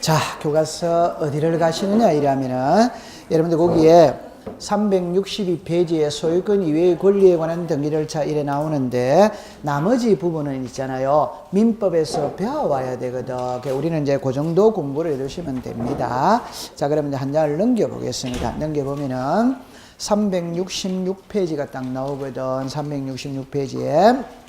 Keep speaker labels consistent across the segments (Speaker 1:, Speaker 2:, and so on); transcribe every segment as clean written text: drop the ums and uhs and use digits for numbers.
Speaker 1: 자, 교과서 어디를 가시느냐 이러면은 여러분들 거기에 362페이지에 소유권 이외의 권리에 관한 등기절차 이래 나오는데 나머지 부분은 있잖아요. 민법에서 배워와야 되거든. 우리는 이제 그 정도 공부를 해두시면 됩니다. 자, 그러면 이제 한 장을 넘겨보겠습니다. 넘겨보면은 366페이지가 딱 나오거든. 366페이지에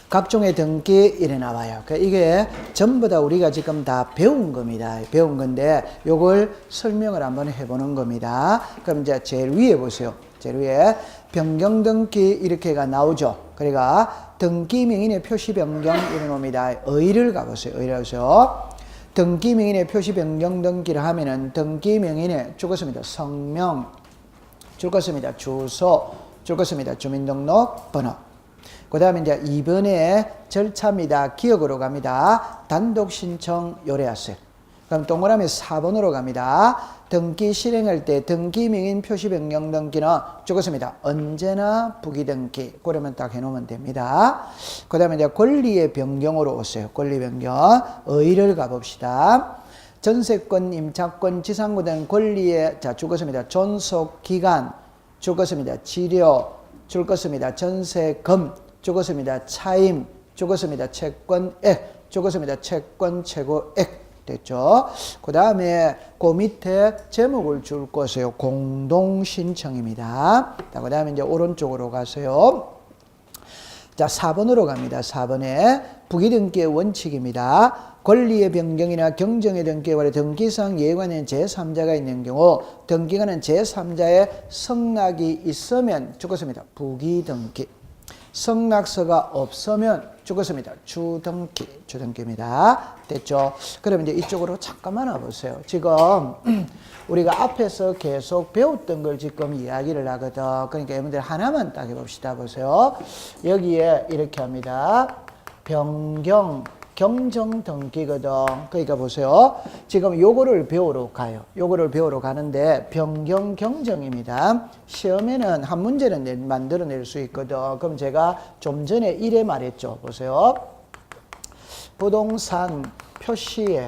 Speaker 1: 각종의 등기 이래 나와요. 이게 전부 다 우리가 지금 다 배운 겁니다. 배운 건데 요걸 설명을 한번 해보는 겁니다. 그럼 이제 제일 위에 보세요. 제일 위에 변경 등기 이렇게가 나오죠. 그러니까 등기 명인의 표시 변경 이래 놉니다. 의의를 가보세요. 의의를 가보세요. 등기 명인의 표시 변경 등기를 하면은 등기 명인의 줄 것입니다. 성명, 줄 것입니다. 주소, 줄 것입니다. 주민등록번호. 그 다음에 이제 2번의 절차입니다. 기억으로 갑니다. 단독 신청 요래하세요. 그럼 동그라미 4번으로 갑니다. 등기 실행할 때 등기 명인 표시 변경 등기는 적었습니다. 언제나 부기등기. 그러면 딱 해놓으면 됩니다. 그 다음에 이제 권리의 변경으로 오세요. 권리 변경. 의의를 가봅시다. 전세권, 임차권, 지상권 등 권리의 자 적었습니다. 존속 기간, 적었습니다. 치료, 줄 것입니다. 전세금, 적었습니다. 차임, 적었습니다. 채권액, 적었습니다. 채권 최고액 됐죠. 그 다음에 그 밑에 제목을 줄 것이에요. 공동신청입니다. 그 다음에 이제 오른쪽으로 가세요. 자, 4번으로 갑니다. 4번에 부기등기의 원칙입니다. 권리의 변경이나 경정의 등기에 관해 등기상 예관인 제3자가 있는 경우 등기관은 제3자의 성낙이 있으면 죽었습니다. 부기등기. 성낙서가 없으면 죽었습니다. 주등기. 주등기입니다. 됐죠? 그럼 이제 이쪽으로 잠깐만 와보세요. 지금 우리가 앞에서 계속 배웠던 걸 지금 이야기를 하거든. 그러니까 여러분들 하나만 딱 해봅시다. 보세요. 여기에 이렇게 합니다. 변경, 경정 등기거든. 그러니까 보세요. 지금 요거를 배우러 가요. 요거를 배우러 가는데 변경 경정입니다. 시험에는 한 문제는 만들어낼 수 있거든. 그럼 제가 좀 전에 이래 말했죠. 보세요. 부동산 표시에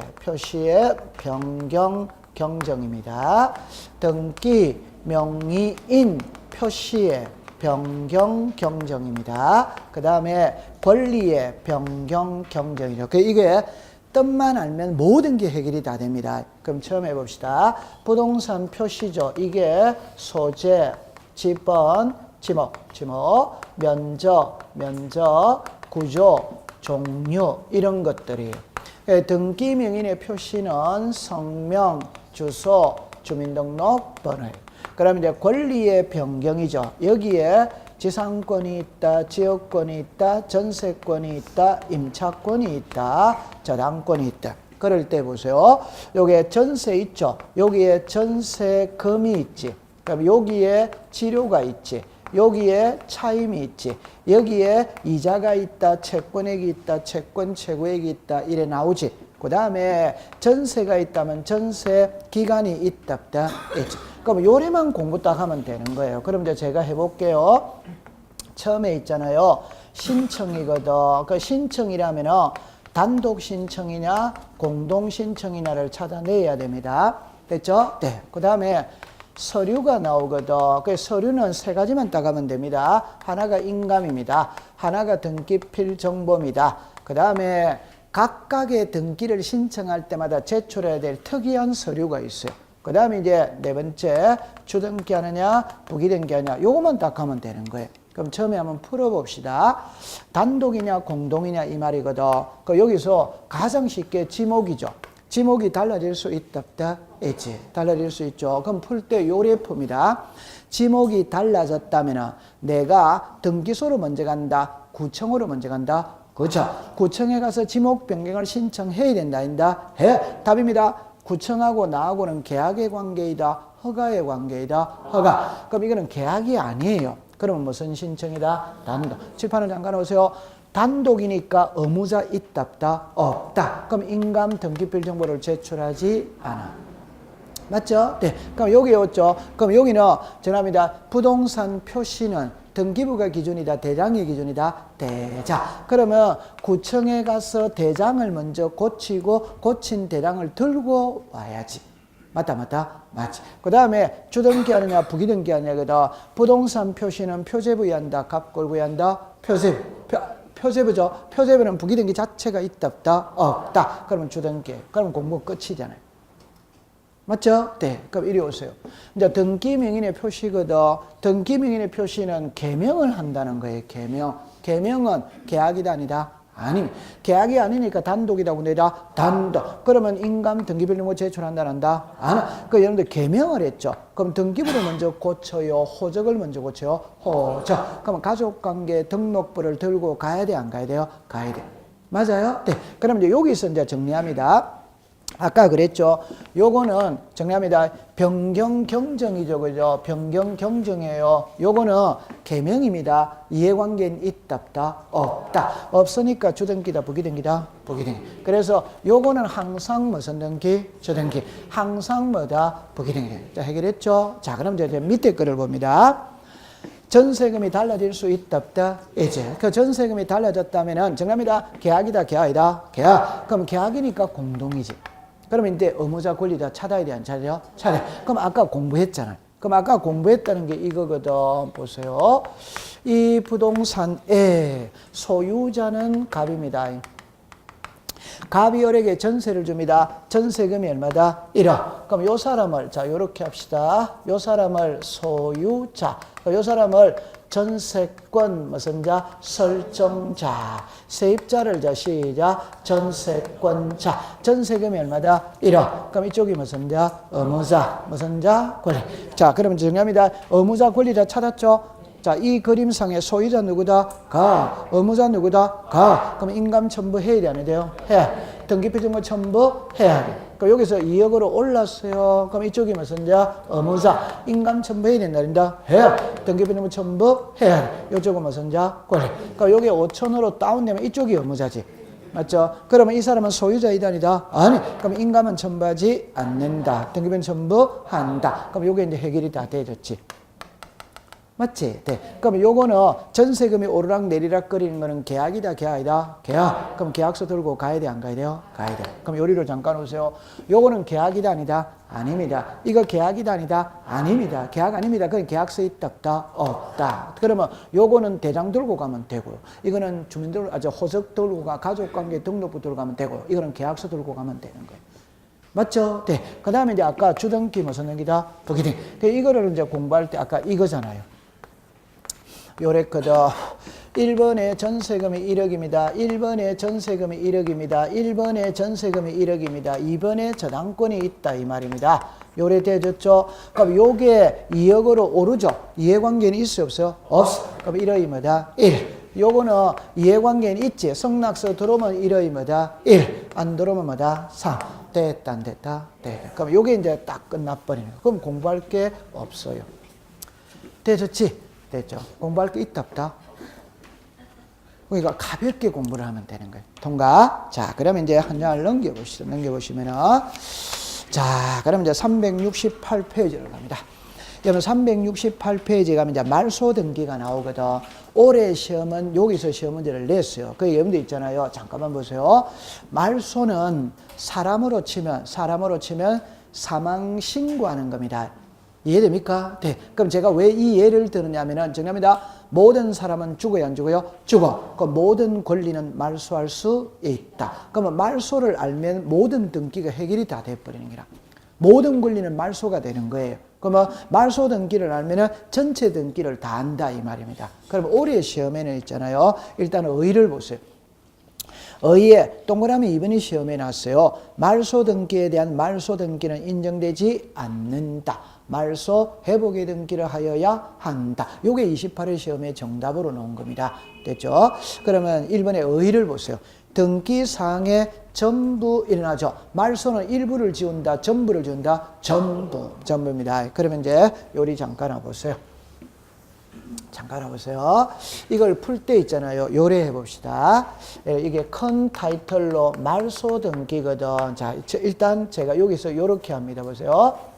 Speaker 1: 변경 경정입니다. 등기 명의인 표시에 변경 경정입니다. 그 다음에 권리의 변경 경정이죠. 이게 뜻만 알면 모든 게 해결이 다 됩니다. 그럼 처음 해봅시다. 부동산 표시죠. 이게 소재, 지번, 지목, 면적, 구조, 종류 이런 것들이에요. 등기 명인의 표시는 성명, 주소, 주민등록번호예요. 그럼 이제 권리의 변경이죠. 여기에 지상권이 있다, 지역권이 있다, 전세권이 있다, 임차권이 있다, 저당권이 있다. 그럴 때 보세요. 여기에 전세 있죠. 여기에 전세금이 있지. 그럼 여기에 치료가 있지. 여기에 차임이 있지. 여기에 이자가 있다, 채권액이 있다, 채권 최고액이 있다. 이래 나오지. 그 다음에 전세가 있다면 전세 기간이 있다. 있지. 그럼 요래만 공부 딱 하면 되는 거예요. 그럼 이제 제가 해볼게요. 처음에 있잖아요. 신청이거든. 그 신청이라면은 단독 신청이냐, 공동 신청이냐를 찾아내야 됩니다. 됐죠? 네. 그 다음에 서류가 나오거든. 그 서류는 세 가지만 딱 하면 됩니다. 하나가 인감입니다. 하나가 등기필 정보입니다. 그 다음에 각각의 등기를 신청할 때마다 제출해야 될 특이한 서류가 있어요. 그 다음에 이제 네 번째, 주등기 하느냐, 부기등기 하느냐, 요것만 딱 하면 되는 거예요. 그럼 처음에 한번 풀어봅시다. 단독이냐, 공동이냐, 이 말이거든. 여기서 가장 쉽게 지목이죠. 지목이 달라질 수 있다, 없다? 있지. 달라질 수 있죠. 그럼 풀 때 요래 풉니다. 지목이 달라졌다면 내가 등기소로 먼저 간다, 구청으로 먼저 간다. 그렇죠. 구청에 가서 지목 변경을 신청해야 된다, 아니다? 해. 답입니다. 구청하고 나하고는 계약의 관계이다, 허가의 관계이다, 허가. 그럼 이거는 계약이 아니에요. 그러면 무슨 신청이다? 단독. 칠판을 잠깐 오세요. 단독이니까 의무자 있다, 없다? 없다. 그럼 인감 등기필 정보를 제출하지 않아. 맞죠? 네. 그럼 여기 왔죠. 그럼 여기는 정합니다. 부동산 표시는 등기부가 기준이다, 대장이 기준이다, 대장. 그러면 구청에 가서 대장을 먼저 고치고 고친 대장을 들고 와야지. 맞다, 맞지. 그 다음에 주등기 하느냐, 부기등기 하느냐거든. 부동산 표시는 표제부에 한다, 갑골구에 한다, 표제부죠. 표제부는 부기등기 자체가 있다, 없다? 없다. 그러면 주등기. 그러면 공부 끝이잖아요. 맞죠? 네. 그럼 이리 오세요. 이제 등기명인의 표시거든. 등기명인의 표시는 개명을 한다는 거예요. 개명. 개명은 계약이다, 아니다? 아닙니다. 계약이 아니니까 단독이라고 내다 단독. 그러면 인감 등기별로 제출한다, 한다? 안 해. 그 여러분들 개명을 했죠. 그럼 등기부를 먼저 고쳐요. 호적을 먼저 고쳐요. 호적. 그러면 가족관계 등록부를 들고 가야 돼, 안 가야 돼요? 가야 돼. 맞아요? 네. 그럼 이제 여기서 이제 정리합니다. 아까 그랬죠. 요거는 정리합니다. 변경 경정이죠. 그죠? 변경 경정이에요. 요거는 개명입니다. 이해관계는 있다, 없다? 없다. 없으니까 주등기다, 부기등기다, 부기등기. 그래서 요거는 항상 무슨 등기? 주등기. 항상 뭐다? 부기등기. 자, 해결했죠? 자, 그럼 이제 밑에 거를 봅니다. 전세금이 달라질 수 있다, 없다? 이제. 그 전세금이 달라졌다면은 정답입니다. 계약이다, 계약이다? 계약. 그럼 계약이니까 공동이지. 그러면 이제 의무자 권리다 찾아야 돼, 안 찾아요? 찾아야 돼. 그럼 아까 공부했잖아요. 그럼 아까 공부했다는 게 이거거든. 보세요. 이 부동산의 소유자는 갑입니다. 갑이 을에게 전세를 줍니다. 전세금이 얼마다? 1억. 그럼 요 사람을, 자, 요렇게 합시다. 요 사람을 소유자. 요 사람을 전세권 무슨 자? 설정자. 세입자를 자, 시작. 전세권자. 전세금이 얼마다? 1억. 그럼 이쪽이 무슨 자? 의무자. 무슨 자? 권리. 자, 그러면 정리합니다. 의무자 권리자 찾았죠? 자, 이 그림상의 소유자 누구다? 가. 의무자 누구다? 가. 그럼 인감 첨부해야 돼, 안 해야 돼요? 해야. 등기표 증거 첨부해야 돼. 그럼 여기서 2억으로 올랐어요. 그럼 이쪽이 무슨 자? 의무자. 인감 첨부해야 된다. 해야. 등기표 증거 첨부해야 돼. 이쪽은 무슨 자? 권리. 그럼 여기 5천으로 다운되면 이쪽이 의무자지. 맞죠? 그러면 이 사람은 소유자이다, 아니다? 아니. 그럼 인감은 첨부하지 않는다. 등기표는 첨부한다. 그럼 요게 이제 해결이 다 되졌지. 맞지? 네. 그럼 요거는 전세금이 오르락 내리락 거리는 거는 계약이다, 계약이다? 계약. 그럼 계약서 들고 가야 돼, 안 가야 돼요? 가야 돼. 그럼 요리로 잠깐 오세요. 요거는 계약이다, 아니다? 아닙니다. 이거 계약이다, 아니다? 아닙니다. 계약 아닙니다. 그건 계약서 있다, 없다? 없다. 그러면 요거는 대장 들고 가면 되고요. 이거는 주민들, 호적 들고 가, 가족관계 등록부 들고 가면 되고요. 이거는 계약서 들고 가면 되는 거예요. 맞죠? 네. 그 다음에 이제 아까 주등기 무슨 등기다? 부기등기. 이거를 이제 공부할 때 아까 이거잖아요. 요랬거든. 1번에 전세금이 1억입니다. 1번에 전세금이 1억입니다. 1번에 전세금이 1억입니다. 2번에 저당권이 있다, 이 말입니다. 요래 되졌죠? 그럼 요게 2억으로 오르죠? 이해관계는 있어요, 없어요? 없어. 그럼 1억이 뭐다? 1. 요거는 이해관계는 있지. 성락서 들어오면 1억이 뭐다? 1. 안 들어오면 뭐다? 3. 됐다, 안 됐다? 됐다. 그럼 요게 이제 딱 끝나버리는 거예요. 그럼 공부할 게 없어요. 되졌지? 됐죠. 공부할 게 있다, 없다? 그러니까 가볍게 공부를 하면 되는 거예요. 통과. 자, 그러면 이제 한 장을 넘겨보시면은. 자, 그럼 이제 368페이지로 갑니다. 여러분, 368페이지 가면 이제 말소 등기가 나오거든. 올해 시험은 여기서 시험 문제를 냈어요. 그 여러분들 있잖아요. 잠깐만 보세요. 말소는 사람으로 치면 사망 신고하는 겁니다. 이해됩니까? 네. 그럼 제가 왜 이 예를 드느냐면은 정답입니다. 모든 사람은 죽어야 안 죽어요? 죽어. 그 모든 권리는 말소할 수 있다. 그러면 말소를 알면 모든 등기가 해결이 다 돼버리는 거라. 모든 권리는 말소가 되는 거예요. 그러면 말소 등기를 알면은 전체 등기를 다 안다, 이 말입니다. 그럼 올해 시험에는 있잖아요. 일단 의의를 보세요. 의의에 동그라미 2번이 시험에 나왔어요. 말소 등기에 대한 말소 등기는 인정되지 않는다. 말소 회복의 등기를 하여야 한다. 요게 28회 시험의 정답으로 나온 겁니다. 됐죠? 그러면 1번의 의의를 보세요. 등기사항에 전부 일어나죠. 말소는 일부를 지운다, 전부를 지운다, 전부입니다. 그러면 이제 요리 잠깐 와보세요. 잠깐 와보세요. 이걸 풀 때 있잖아요. 요래 해봅시다. 이게 큰 타이틀로 말소 등기거든. 자, 일단 제가 여기서 요렇게 합니다. 보세요.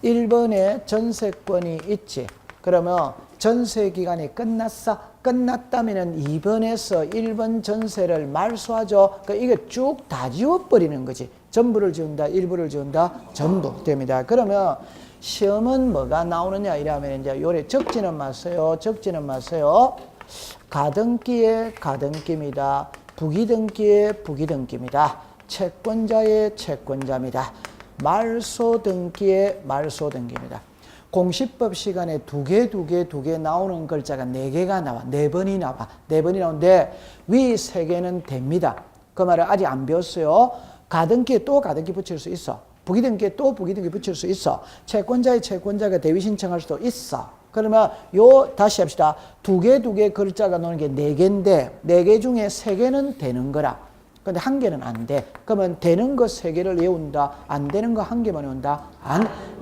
Speaker 1: 1번에 전세권이 있지. 그러면 전세 기간이 끝났어. 끝났다면은 2번에서 1번 전세를 말소하죠. 그러니까 이게 쭉 다 지워버리는 거지. 전부를 지운다, 일부를 지운다, 전부 됩니다. 그러면 시험은 뭐가 나오느냐 이러면 이제 요래 적지는 마세요. 적지는 마세요. 가등기의 가등기입니다. 부기등기의 부기등기입니다. 채권자의 채권자입니다. 말소등기의 말소등기입니다. 공시법 시간에 두 개 나오는 글자가 4개가 나와. 4번이 나와. 4번이 나오는데 위 3개는 됩니다. 그 말을 아직 안 배웠어요. 가등기에 또 가등기 붙일 수 있어. 부기등기에 또 부기등기 붙일 수 있어. 채권자의 채권자가 대위 신청할 수도 있어. 그러면 다시 합시다. 두 개 글자가 나오는 게 4개인데 4개 중에 3개는 되는 거라. 근데 1개는 안 돼. 그러면 되는 거 3개를 외운다. 안 되는 거 1개만 외운다.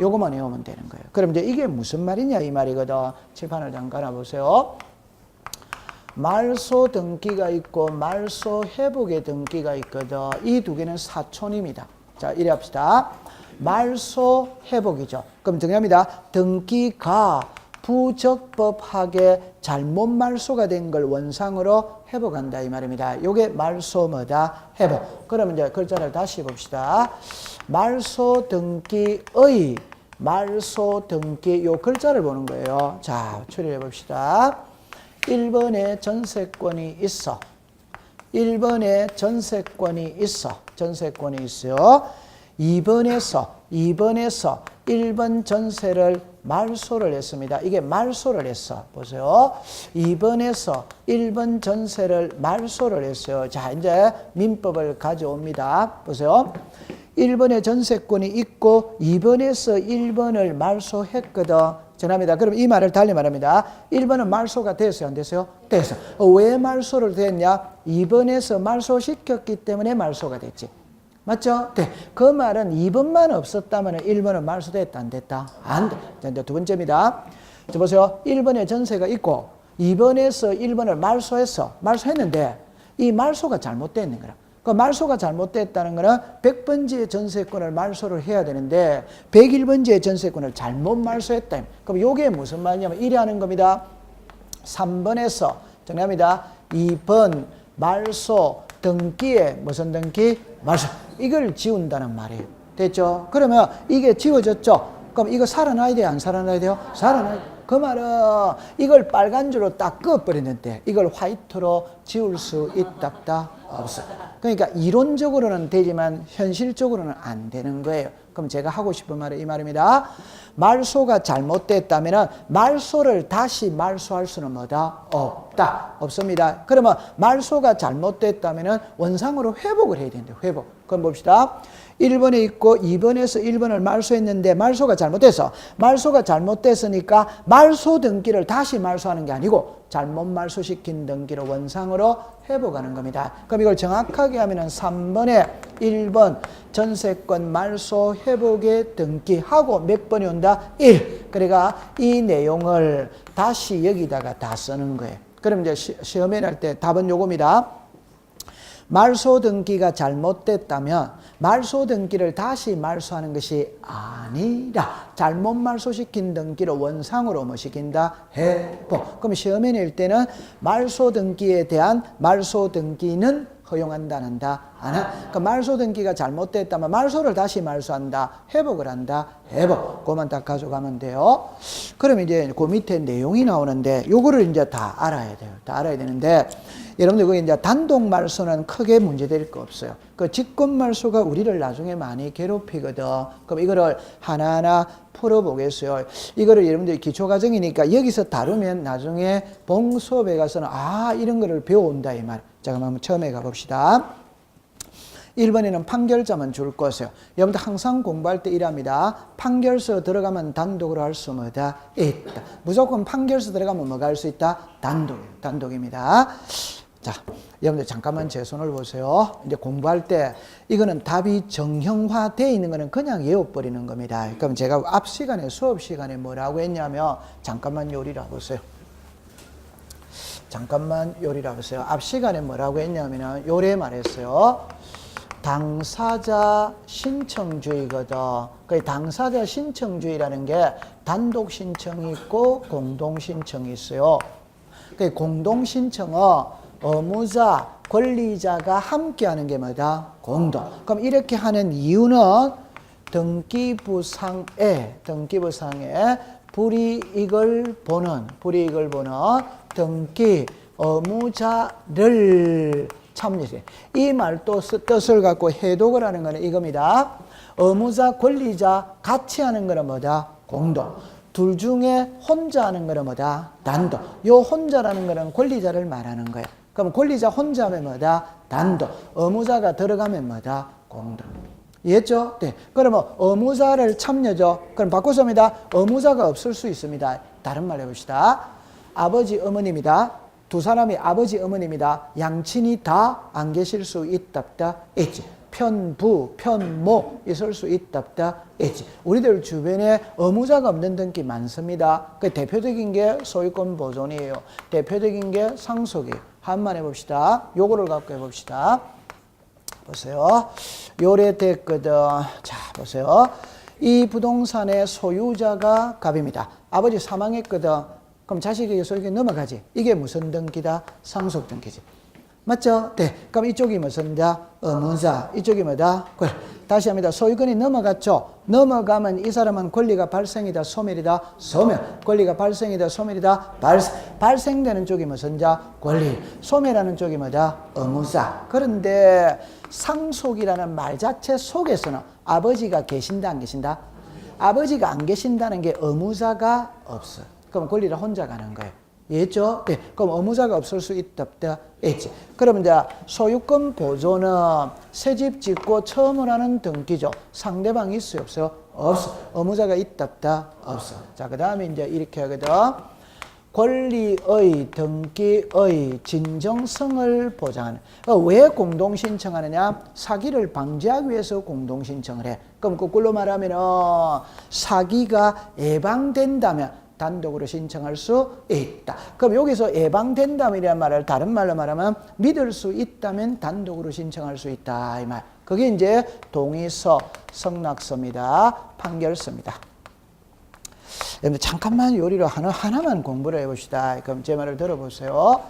Speaker 1: 요거만 외우면 되는 거예요. 그럼 이제 이게 무슨 말이냐 이 말이거든. 칠판을 잠깐 보세요. 말소 등기가 있고 말소 회복의 등기가 있거든. 이 2개는 사촌입니다. 자, 이래 합시다. 말소 회복이죠. 그럼 정리합니다. 등기가 부적법하게 잘못 말소가 된 걸 원상으로 회복한다 이 말입니다. 요게 말소 뭐다? 회복. 그러면 이제 글자를 다시 봅시다. 말소 등기의 말소 등기 요 글자를 보는 거예요. 자, 추리해 봅시다. 1번에 전세권이 있어. 1번에 전세권이 있어. 전세권이 있어요. 2번에서 1번 전세를 말소를 했습니다. 이게 말소를 했어. 보세요. 2번에서 1번 전세를 말소를 했어요. 자, 이제 민법을 가져옵니다. 보세요. 1번에 전세권이 있고 2번에서 1번을 말소했거든. 전합니다. 그럼 이 말을 달리 말합니다. 1번은 말소가 됐어요? 안 됐어요? 됐어. 왜 말소를 됐냐? 2번에서 말소시켰기 때문에 말소가 됐지. 맞죠? 네. 그 말은 2번만 없었다면 1번은 말소됐다, 안 됐다? 안 돼. 자, 이제 두 번째입니다. 자, 보세요. 1번에 전세가 있고 2번에서 1번을 말소했는데 이 말소가 잘못됐는 거라. 그 말소가 잘못됐다는 거는 100번지의 전세권을 말소를 해야 되는데 101번지의 전세권을 잘못 말소했다. 그럼 이게 무슨 말이냐면 이래 하는 겁니다. 3번에서 정리합니다. 2번 말소 등기에 무슨 등기? 말소. 이걸 지운다는 말이에요. 됐죠? 그러면 이게 지워졌죠? 그럼 이거 살아나야 돼요? 안 살아나야 돼요? 살아나야 돼요. 그 말은 이걸 빨간 줄로 딱 그어버리는데 이걸 화이트로 지울 수 있다? 없어. 그러니까 이론적으로는 되지만 현실적으로는 안 되는 거예요. 그럼 제가 하고 싶은 말은 이 말입니다. 말소가 잘못됐다면 말소를 다시 말소할 수는 뭐다? 없다. 없습니다. 그러면 말소가 잘못됐다면 원상으로 회복을 해야 된다. 회복. 그럼 봅시다. 1번에 있고 2번에서 1번을 말소했는데 말소가 잘못됐어. 말소가 잘못됐으니까 말소 등기를 다시 말소하는 게 아니고 잘못 말소시킨 등기를 원상으로 회복하는 겁니다. 그럼 이걸 정확하게 하면은 3번에 1번 전세권 말소 회복의 등기하고 몇 번이 온다? 1. 그러니까 이 내용을 다시 여기다가 다 쓰는 거예요. 그럼 이제 시험에 날 때 답은 요겁니다. 말소 등기가 잘못됐다면 말소 등기를 다시 말소하는 것이 아니라 잘못 말소시킨 등기를 원상으로 뭐 시킨다? 회복. 그럼 시험에 낼 때는 말소 등기에 대한 말소 등기는 허용한다는다? 안 해? 그러니까 말소 등기가 잘못됐다면 말소를 다시 말소한다? 회복을 한다? 회복. 그것만 딱 가져가면 돼요. 그럼 이제 그 밑에 내용이 나오는데 요거를 이제 다 알아야 돼요. 다 알아야 되는데 여러분들 그게 이제 단독 말소는 크게 문제될 거 없어요. 그 직권 말소가 우리를 나중에 많이 괴롭히거든. 그럼 이거를 하나하나 풀어보겠어요. 이거를 여러분들 기초과정이니까 여기서 다루면 나중에 본 수업에 가서는 이런 거를 배워온다 이 말. 자, 그럼 한번 처음에 가봅시다. 1번에는 판결자만 줄 것이에요. 여러분들 항상 공부할 때 이랍니다. 판결서 들어가면 단독으로 할 수 뭐다? 있다. 무조건 판결서 들어가면 뭐가 할 수 있다? 단독입니다. 자, 여러분들 잠깐만 제 손을 보세요. 이제 공부할 때 이거는 답이 정형화되어 있는 거는 그냥 외워버리는 겁니다. 그럼 제가 앞 시간에 수업 시간에 뭐라고 했냐면 잠깐만 요리라 보세요. 잠깐만 요리라 보세요. 앞 시간에 뭐라고 했냐면 요래 말했어요. 당사자 신청주의거든. 그 당사자 신청주의라는 게 단독 신청이 있고 공동 신청이 있어요. 그 공동 신청은 의무자, 권리자가 함께 하는 게 뭐다? 공동. 그럼 이렇게 하는 이유는 등기부상에 불이익을 보는 등기 의무자를 참여해. 이 말도 뜻을 갖고 해독을 하는 거는 이겁니다. 의무자, 권리자 같이 하는 거는 뭐다? 공동. 둘 중에 혼자 하는 거는 뭐다? 단독. 요 혼자라는 거는 권리자를 말하는 거예요. 그럼 권리자 혼자 하면 뭐다? 단독. 의무자가 들어가면 뭐다? 공동. 이해했죠? 네. 그러면 의무자를 참여죠. 그럼 바꿔서 합니다. 의무자가 없을 수 있습니다. 다른 말 해봅시다. 아버지, 어머니입니다. 두 사람이 아버지, 어머니입니다. 양친이 다 안 계실 수 있답다. 있지. 편부, 편모 있을 수 있답다. 있지. 우리들 주변에 의무자가 없는 등기 많습니다. 그 대표적인 게 소유권 보존이에요. 대표적인 게 상속이에요. 한번 해봅시다. 요거를 갖고 해봅시다. 보세요. 요래 됐거든. 자, 보세요. 이 부동산의 소유자가 갑입니다. 아버지 사망했거든. 그럼 자식에게 소유권이 넘어가지. 이게 무슨 등기다? 상속 등기지. 맞죠? 네. 그럼 이쪽이 무슨자? 의무자. 이쪽이 뭐다? 그래. 다시 합니다. 소유권이 넘어갔죠? 넘어가면 이 사람은 권리가 발생이다, 소멸이다? 소멸. 권리가 발생이다, 소멸이다? 발생되는 쪽이 무슨자? 권리. 소멸하는 쪽이 뭐다? 의무자. 그런데 상속이라는 말 자체 속에서는 아버지가 계신다, 안 계신다? 아버지가 안 계신다는 게 의무자가 없어. 그럼 권리를 혼자 가는 거예요. 이해했죠? 네. 그럼 의무자가 없을 수 있답다. 있지. 그럼 이제 소유권 보존은 새집 짓고 처음을 하는 등기죠. 상대방이 있어요, 없어요? 없어. 의무자가 있답다. 없어. 자, 그 다음에 이제 이렇게 하거든. 권리의 등기의 진정성을 보장하는. 왜 공동신청하느냐? 사기를 방지하기 위해서 공동신청을 해. 그럼 거꾸로 말하면 사기가 예방된다면 단독으로 신청할 수 있다. 그럼 여기서 예방된다면이라는 말을 다른 말로 말하면 믿을 수 있다면 단독으로 신청할 수 있다. 이 말. 그게 이제 동의서, 성낙서입니다. 판결서입니다. 여러분들 잠깐만 요리로 하나만 공부를 해봅시다. 그럼 제 말을 들어보세요.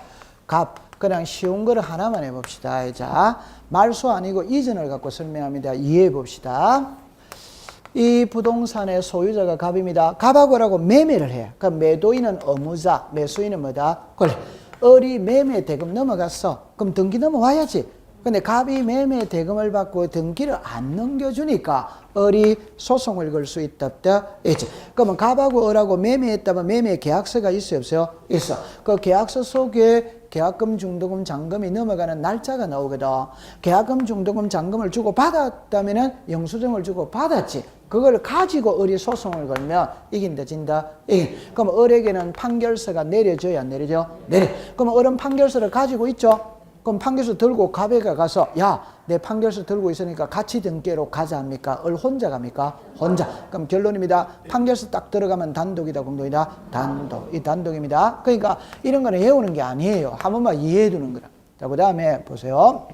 Speaker 1: 그냥 쉬운 거를 하나만 해봅시다. 자, 말소 아니고 이전을 갖고 설명합니다. 이해해봅시다. 이 부동산의 소유자가 갑입니다. 갑하고라고 매매를 해요. 그럼 매도인은 의무자, 매수인은 뭐다? 권리. 을이 매매 대금 넘어갔어. 그럼 등기 넘어와야지. 근데 갑이 매매 대금을 받고 등기를 안 넘겨주니까 을이 소송을 걸 수 있답다. 있지. 그러면 갑하고 을하고 매매했다면 매매 계약서가 있어요, 없어요? 있어. 그 계약서 속에 계약금, 중도금, 잔금이 넘어가는 날짜가 나오거든. 계약금, 중도금, 잔금을 주고 받았다면 영수증을 주고 받았지. 그걸 가지고 을이 소송을 걸면 이긴다, 진다? 그럼 을에게는 판결서가 내려져야 안 내려져? 내려. 그럼 을은 판결서를 가지고 있죠? 그럼 판결서 들고 갑에게 가서 야, 내 판결서 들고 있으니까 같이 등기로 가자 합니까? 을 혼자 갑니까? 혼자. 그럼 결론입니다. 판결서 딱 들어가면 단독이다, 공동이다? 단독. 이 단독입니다. 그러니까 이런 거는 외우는 게 아니에요. 한 번만 이해해 두는 거라. 자, 그 다음에 보세요.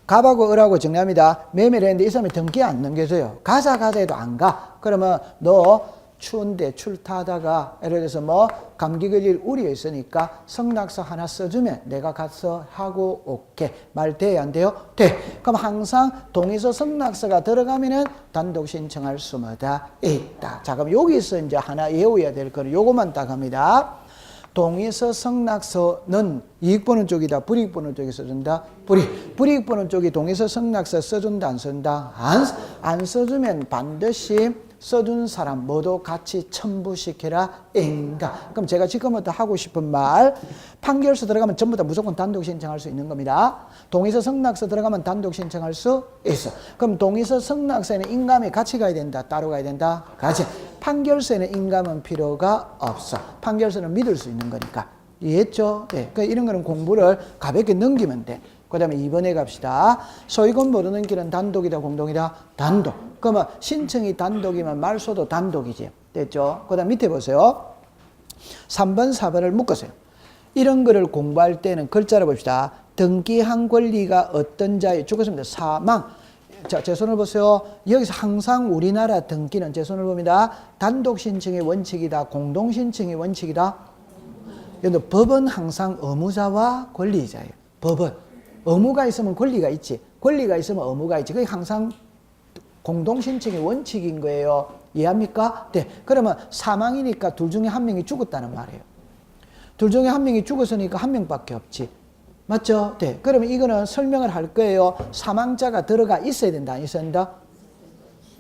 Speaker 1: 갑하고 을하고 정리합니다. 매매를 했는데 이 사람이 등기 안 넘겨줘요. 가자 해도 안 가. 그러면 너 추운데 출타하다가 예를 들어서 뭐 감기 걸릴 우려 있으니까 성낙서 하나 써주면 내가 가서 하고 올게. 말 돼요, 안 돼요? 돼. 그럼 항상 동의서 성낙서가 들어가면은 단독 신청할 수마다 있다. 자, 그럼 여기서 이제 하나 외워야 될 거는 요것만 딱 합니다. 동의서 성낙서는 이익 보는 쪽이다, 불이익 보는 쪽이 써준다? 불이익 보는 쪽이 동의서 성낙서 써준다, 안 써준다? 안 써주면 반드시 써준 사람 모두 같이 첨부시켜라. 인가. 그럼 제가 지금부터 하고 싶은 말, 판결서 들어가면 전부 다 무조건 단독 신청할 수 있는 겁니다. 동의서 성낙서 들어가면 단독 신청할 수 있어. 그럼 동의서 성낙서에는 인감이 같이 가야 된다, 따로 가야 된다? 같이. 판결서에는 인감은 필요가 없어. 판결서는 믿을 수 있는 거니까. 이해했죠? 네. 그러니까 이런 거는 공부를 가볍게 넘기면 돼. 그 다음에 2번에 갑시다. 소유권 모르는 길은 단독이다, 공동이다? 단독. 그러면 신청이 단독이면 말소도 단독이지. 됐죠? 그 다음 밑에 보세요. 3번, 4번을 묶으세요. 이런 거를 공부할 때는 글자로 봅시다. 등기한 권리가 어떤 자에 죽었습니다. 사망. 자, 제 손을 보세요. 여기서 항상 우리나라 등기는 제 손을 봅니다. 단독 신청의 원칙이다. 공동 신청의 원칙이다. 여러분, 법은 항상 의무자와 권리자예요. 법은 의무가 있으면 권리가 있지. 권리가 있으면 의무가 있지. 그게 항상 공동 신청의 원칙인 거예요. 이해합니까? 네. 그러면 사망이니까 둘 중에 한 명이 죽었다는 말이에요. 둘 중에 한 명이 죽었으니까 한 명밖에 없지. 맞죠? 네. 그러면 이거는 설명을 할 거예요. 사망자가 들어가 있어야 된다, 안 있어야 된다?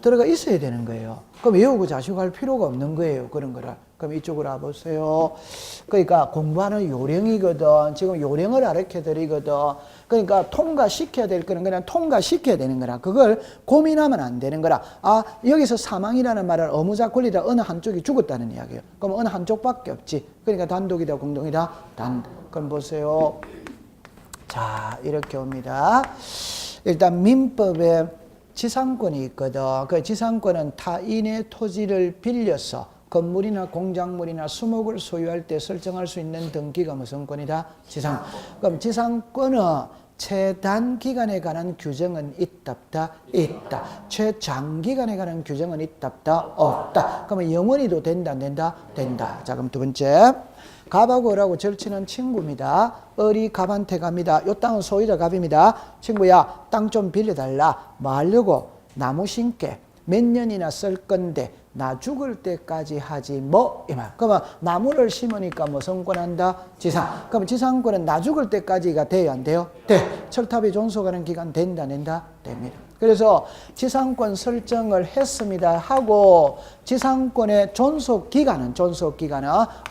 Speaker 1: 들어가 있어야 되는 거예요. 그럼 외우고 자식할 필요가 없는 거예요. 그런 거라. 그럼 이쪽으로 와보세요. 그러니까 공부하는 요령이거든. 지금 요령을 가르쳐 드리거든. 그러니까 통과시켜야 될 거는 그냥 통과시켜야 되는 거라. 그걸 고민하면 안 되는 거라. 아, 여기서 사망이라는 말은 의무자 권리다. 어느 한쪽이 죽었다는 이야기예요. 그럼 어느 한쪽밖에 없지. 그러니까 단독이다, 공동이다. 그럼 보세요. 자, 이렇게 옵니다. 일단 민법에 지상권이 있거든. 그 지상권은 타인의 토지를 빌려서 건물이나 공작물이나 수목을 소유할 때 설정할 수 있는 등기가 무슨 권이다? 지상. 그럼 지상권은 최단 기간에 관한 규정은 있다, 없다? 있다. 최장기간에 관한 규정은 있다, 없다? 없다. 그러면 영원히도 된다, 안 된다? 된다. 자, 그럼 두 번째. 갑하고 을하고 절친은 친구입니다. 을이 갑한테 갑니다. 요 땅은 소유자 갑입니다. 친구야, 땅 좀 빌려달라. 뭐 하려고? 나무 심게. 몇 년이나 쓸 건데 나 죽을 때까지 하지 뭐? 이 말. 그러면 나무를 심으니까 무슨 권 한다? 지상. 그럼 지상권은 나 죽을 때까지가 돼요, 안 돼요? 돼. 철탑이 존속하는 기간 된다, 안 된다? 됩니다. 그래서 지상권 설정을 했습니다 하고 지상권의 존속기간은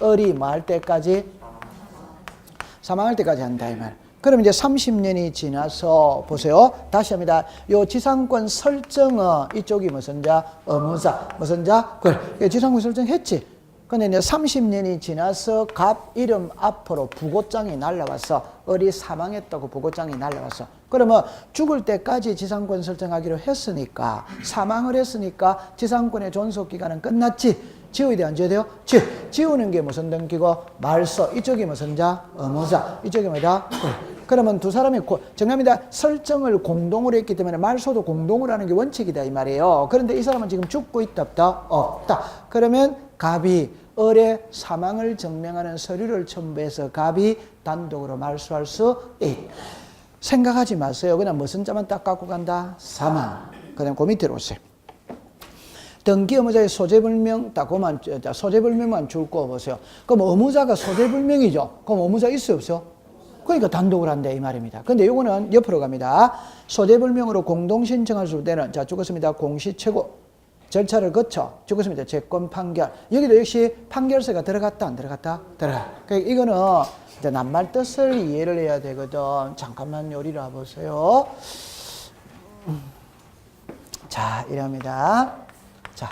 Speaker 1: 을이 뭐 할 때까지? 사망할 때까지 한다 이 말. 그럼 이제 30년이 지나서 보세요. 다시 합니다. 요 지상권 설정은 이쪽이 무슨 자? 의무자. 무슨 자? 그래. 지상권 설정했지. 근데 이제 30년이 지나서 갑 이름 앞으로 부고장이 날라왔어. 을이 사망했다고 부고장이 날라왔어. 그러면 죽을 때까지 지상권 설정하기로 했으니까 사망을 했으니까 지상권의 존속기간은 끝났지. 지워야 돼, 안 지워야 돼요? 지우는 게 무슨 등기고? 말소. 이쪽이 무슨 자? 의무자. 이쪽이 뭐다? 그러면 두 사람이 정합니다. 설정을 공동으로 했기 때문에 말소도 공동으로 하는 게 원칙이다 이 말이에요. 그런데 이 사람은 지금 죽고 있다, 없다? 없다. 그러면 갑이 을의 사망을 증명하는 서류를 첨부해서 갑이 단독으로 말소할 수 있다. 생각하지 마세요. 그냥 무슨 자만 딱 갖고 간다? 사망. 그다음 그 밑으로 오세요. 등기 의무자의 소재불명, 딱 그만, 소재불명만 줄 거 보세요. 그럼 의무자가 소재불명이죠. 그럼 의무자 있어요, 없어요? 그러니까 단독을 한다, 이 말입니다. 근데 요거는 옆으로 갑니다. 소재불명으로 공동신청할 수 있는, 자, 죽었습니다. 공시최고. 절차를 거쳐 죽었습니다. 재권 판결. 여기도 역시 판결서가 들어갔다, 안 들어갔다? 들어가. 그러니까 이거는 이제 낱말 뜻을 이해를 해야 되거든. 잠깐만 요리를 와보세요. 자, 이랍니다. 자,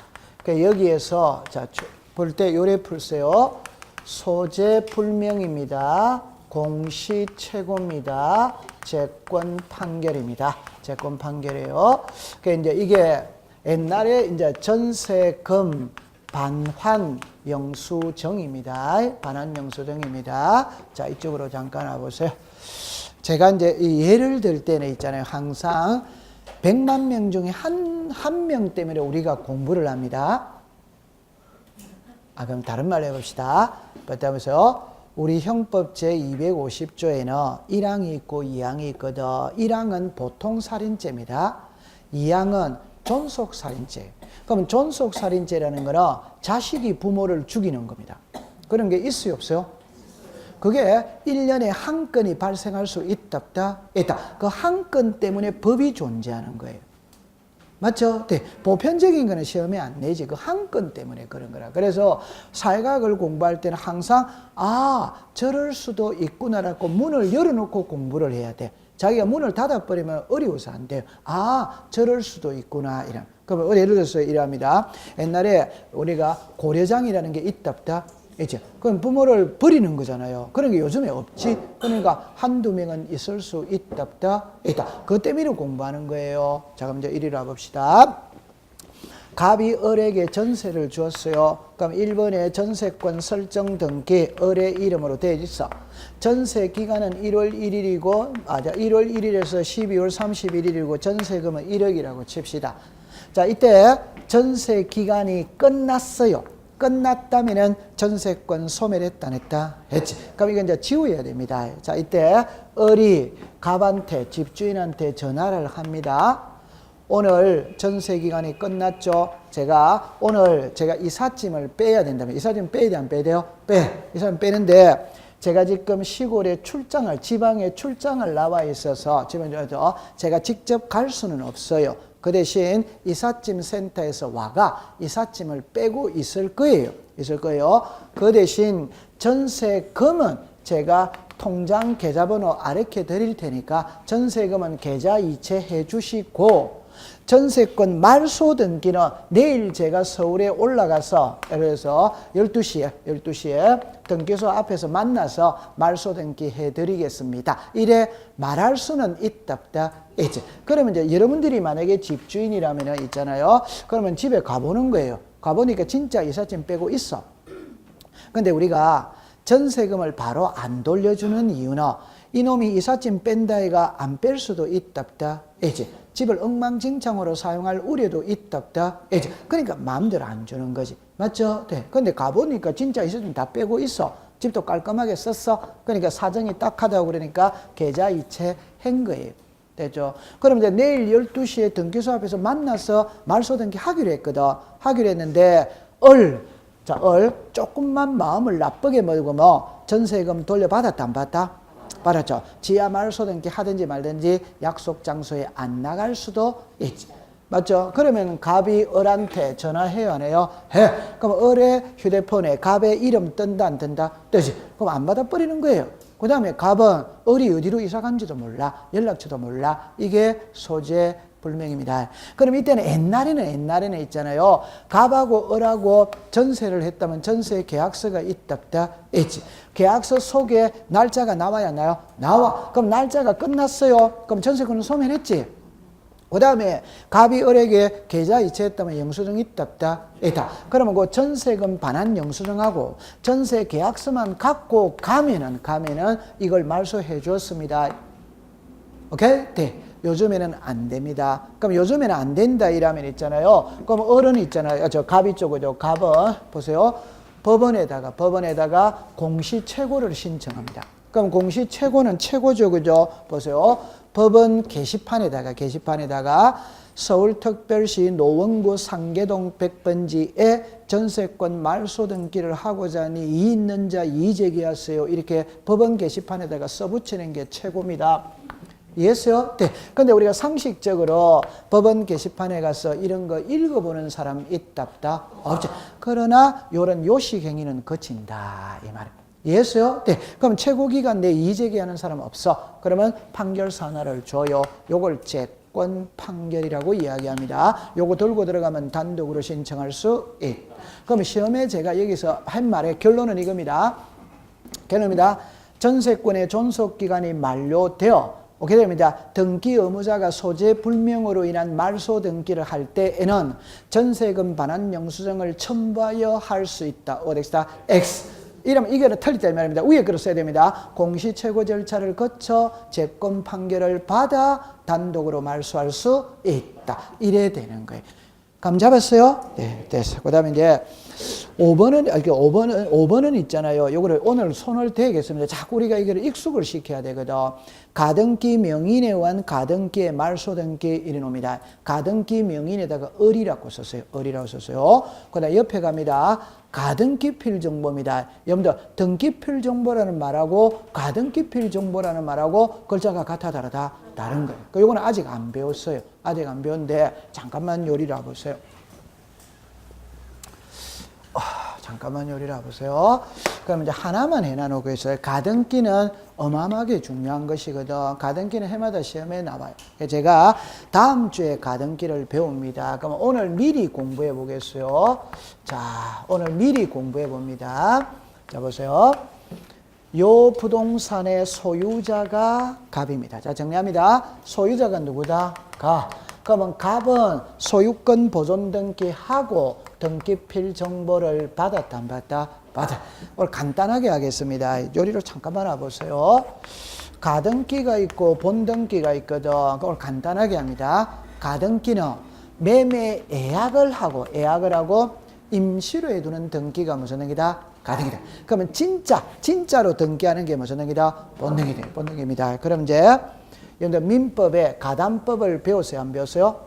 Speaker 1: 여기에서, 자, 볼 때 요래 풀세요. 소재 불명입니다. 공시 최고입니다. 재권 판결입니다. 재권 판결이에요. 그러니까 이제 이게 옛날에 이제 전세금 반환 영수정입니다. 반환 영수정입니다. 자, 이쪽으로 잠깐 와보세요. 제가 이제 이 예를 들 때는 있잖아요. 항상 100만 명 중에 한 명 때문에 우리가 공부를 합니다. 그럼 다른 말로 해봅시다. 그다음에서 우리 형법 제250조에는 1항이 있고 2항이 있거든. 1항은 보통살인죄입니다. 2항은 존속살인죄. 그럼 존속살인죄라는 거는 자식이 부모를 죽이는 겁니다. 그런 게 있어요, 없어요? 그게 1년에 한 건이 발생할 수 있다, 없다? 있다. 그 한 건 때문에 법이 존재하는 거예요. 맞죠? 네. 보편적인 거는 시험에 안 내지. 그 한 건 때문에 그런 거라. 그래서 사회과학을 공부할 때는 항상 저럴 수도 있구나라고 문을 열어놓고 공부를 해야 돼. 자기가 문을 닫아버리면 어려워서 안 돼요. 저럴 수도 있구나. 이런. 그러면 예를 들어서 이랍니다. 옛날에 우리가 고려장이라는 게 있다, 없다? 있죠. 그럼 부모를 버리는 거잖아요. 그런 게 요즘에 없지. 그러니까 한두 명은 있을 수 있다, 없다? 있다. 그것 때문에 공부하는 거예요. 자, 그럼 이제 이리로 와봅시다. 갑이 을에게 전세를 주었어요. 그럼 1번에 전세권 설정 등기 을의 이름으로 되어 있어. 전세 기간은 1월 1일이고, 1월 1일에서 12월 31일이고, 전세금은 1억이라고 칩시다. 자, 이때 전세 기간이 끝났어요. 끝났다면은 전세권 소멸했다, 안 했다? 했지. 그럼 이건 이제 지워야 됩니다. 자, 이때 을이 갑한테, 집주인한테 전화를 합니다. 오늘 전세 기간이 끝났죠. 제가 오늘 이삿짐을 빼야 된다면, 이삿짐 빼야 돼, 안 빼야 돼요? 이삿짐 빼는데, 제가 지금 시골에 지방에 출장을 나와 있어서, 제가 직접 갈 수는 없어요. 그 대신 이삿짐 센터에서 와가 이삿짐을 빼고 있을 거예요. 그 대신 전세금은 제가 통장 계좌번호 알려켜 드릴 테니까 전세금은 계좌 이체해 주시고, 전세권 말소 등기는 내일 제가 서울에 올라가서, 그래서 12시에 등기소 앞에서 만나서 말소 등기 해드리겠습니다. 이래 말할 수는 있답다. 그러면 이제 여러분들이 만약에 집주인이라면 있잖아요. 그러면 집에 가보는 거예요. 가보니까 진짜 이삿짐 빼고 있어. 근데 우리가 전세금을 바로 안 돌려주는 이유는 이놈이 이삿짐 뺀다이가 안 뺄 수도 있답다. 집을 엉망진창으로 사용할 우려도 있답다. 그러니까 마음대로 안 주는 거지. 맞죠? 네. 근데 가보니까 진짜 이삿짐 다 빼고 있어. 집도 깔끔하게 썼어. 그러니까 사정이 딱하다고 그러니까 계좌 이체한 거예요. 됐죠? 그럼 이제 내일 12시에 등기소 앞에서 만나서 말소 등기 하기로 했거든. 하기로 했는데, 을 조금만 마음을 나쁘게 먹으면 전세금 돌려받았다, 안 받았다? 받았죠. 지하 말소 등기 하든지 말든지 약속 장소에 안 나갈 수도 있지. 맞죠? 그러면 갑이 을한테 전화해요, 안 해요? 해. 그럼 을의 휴대폰에 갑의 이름 뜬다, 안 뜬다? 뜨지. 그럼 안 받아버리는 거예요. 그 다음에 갑은 을이 어디로 이사 간지도 몰라. 연락처도 몰라. 이게 소재 불명입니다. 그럼 이때는 옛날에는 있잖아요. 갑하고 을하고 전세를 했다면 전세 계약서가 있답다. 있지. 계약서 속에 날짜가 나와야 하나요? 나와. 그럼 날짜가 끝났어요. 그럼 전세권은 소멸했지. 그 다음에 갑이 을에게 계좌 이체했다면 영수증 있답다. 있다. 그러면 그 전세금 반환 영수증하고 전세 계약서만 갖고 가면은 이걸 말소해 줬습니다. 오케이? 네. 요즘에는 안 됩니다. 그럼 요즘에는 안 된다 이라면 있잖아요. 그럼 을은 있잖아요. 갑이 쪽이죠. 갑은 보세요. 법원에다가 공시최고를 신청합니다. 그럼 공시최고는 최고죠. 그죠? 보세요. 법원 게시판에다가 서울특별시 노원구 상계동 100번지에 전세권 말소 등기를 하고자 하니 이의 있는 자 이의제기하세요. 이렇게 법원 게시판에다가 써붙이는 게 최고입니다. 이해했어요? 네. 근데 우리가 상식적으로 법원 게시판에 가서 이런 거 읽어보는 사람 있답다? 없지. 그러나 요런 요식 행위는 거친다. 이 말입니다. 이해했어요? 네. 그럼 최고기관 내 이의제기하는 사람 없어. 그러면 판결서 하나를 줘요. 요걸 채권 판결이라고 이야기합니다. 요거 들고 들어가면 단독으로 신청할 수 있다. 그럼 시험에 제가 여기서 한 말의 결론은 이겁니다. 전세권의 존속기간이 만료되어 오게 됩니다. 등기 의무자가 소재 불명으로 인한 말소 등기를 할 때에는 전세금 반환 영수증을 첨부하여 할 수 있다. 어디다? X. 이러면 이거는 틀리다 이 말입니다. 위에 글을 써야 됩니다. 공시최고 절차를 거쳐 채권 판결을 받아 단독으로 말소할 수 있다. 이래 되는 거예요. 감 잡았어요? 네, 됐어요. 그 다음에 이제 5번은 있잖아요. 요거를 오늘 손을 대겠습니다. 자꾸 우리가 이거를 익숙을 시켜야 되거든. 가등기 명인에 의한 가등기의 말소 등기 이래놓습니다. 가등기 명인에다가 을이라고 썼어요. 그 다음 옆에 갑니다. 가등기필 정보입니다. 여러분들 등기필 정보라는 말하고 가등기필 정보라는 말하고 글자가 같아 다르다? 다른 거예요. 요거는 아직 안 배웠어요. 아직 안 배웠는데 잠깐만 요리를 보세요. 잠깐만 요리를 보세요. 그럼 이제 하나만 해놔놓고 있어요. 가등기는 어마어마하게 중요한 것이거든. 가등기는 해마다 시험에 나와요. 제가 다음 주에 가등기를 배웁니다. 그럼 오늘 미리 공부해 보겠어요. 자, 오늘 미리 공부해 봅니다. 자, 보세요. 요 부동산의 소유자가 갑입니다. 자, 정리합니다. 소유자가 누구다? 가. 그러면 갑은 소유권 보존 등기하고 등기필 정보를 받았다 안 받았다? 받아. 오늘 간단하게 하겠습니다. 요리로 잠깐만 와보세요. 가등기가 있고 본등기가 있거든. 오늘 간단하게 합니다. 가등기는 매매 예약을 하고 임시로 해두는 등기가 무슨 등기다? 가등기다. 그러면 진짜로 등기하는 게 무슨 등기다? 본등기다. 본등기입니다. 그럼 이제 여러분들 민법에 가담법을 배웠어요? 안 배웠어요?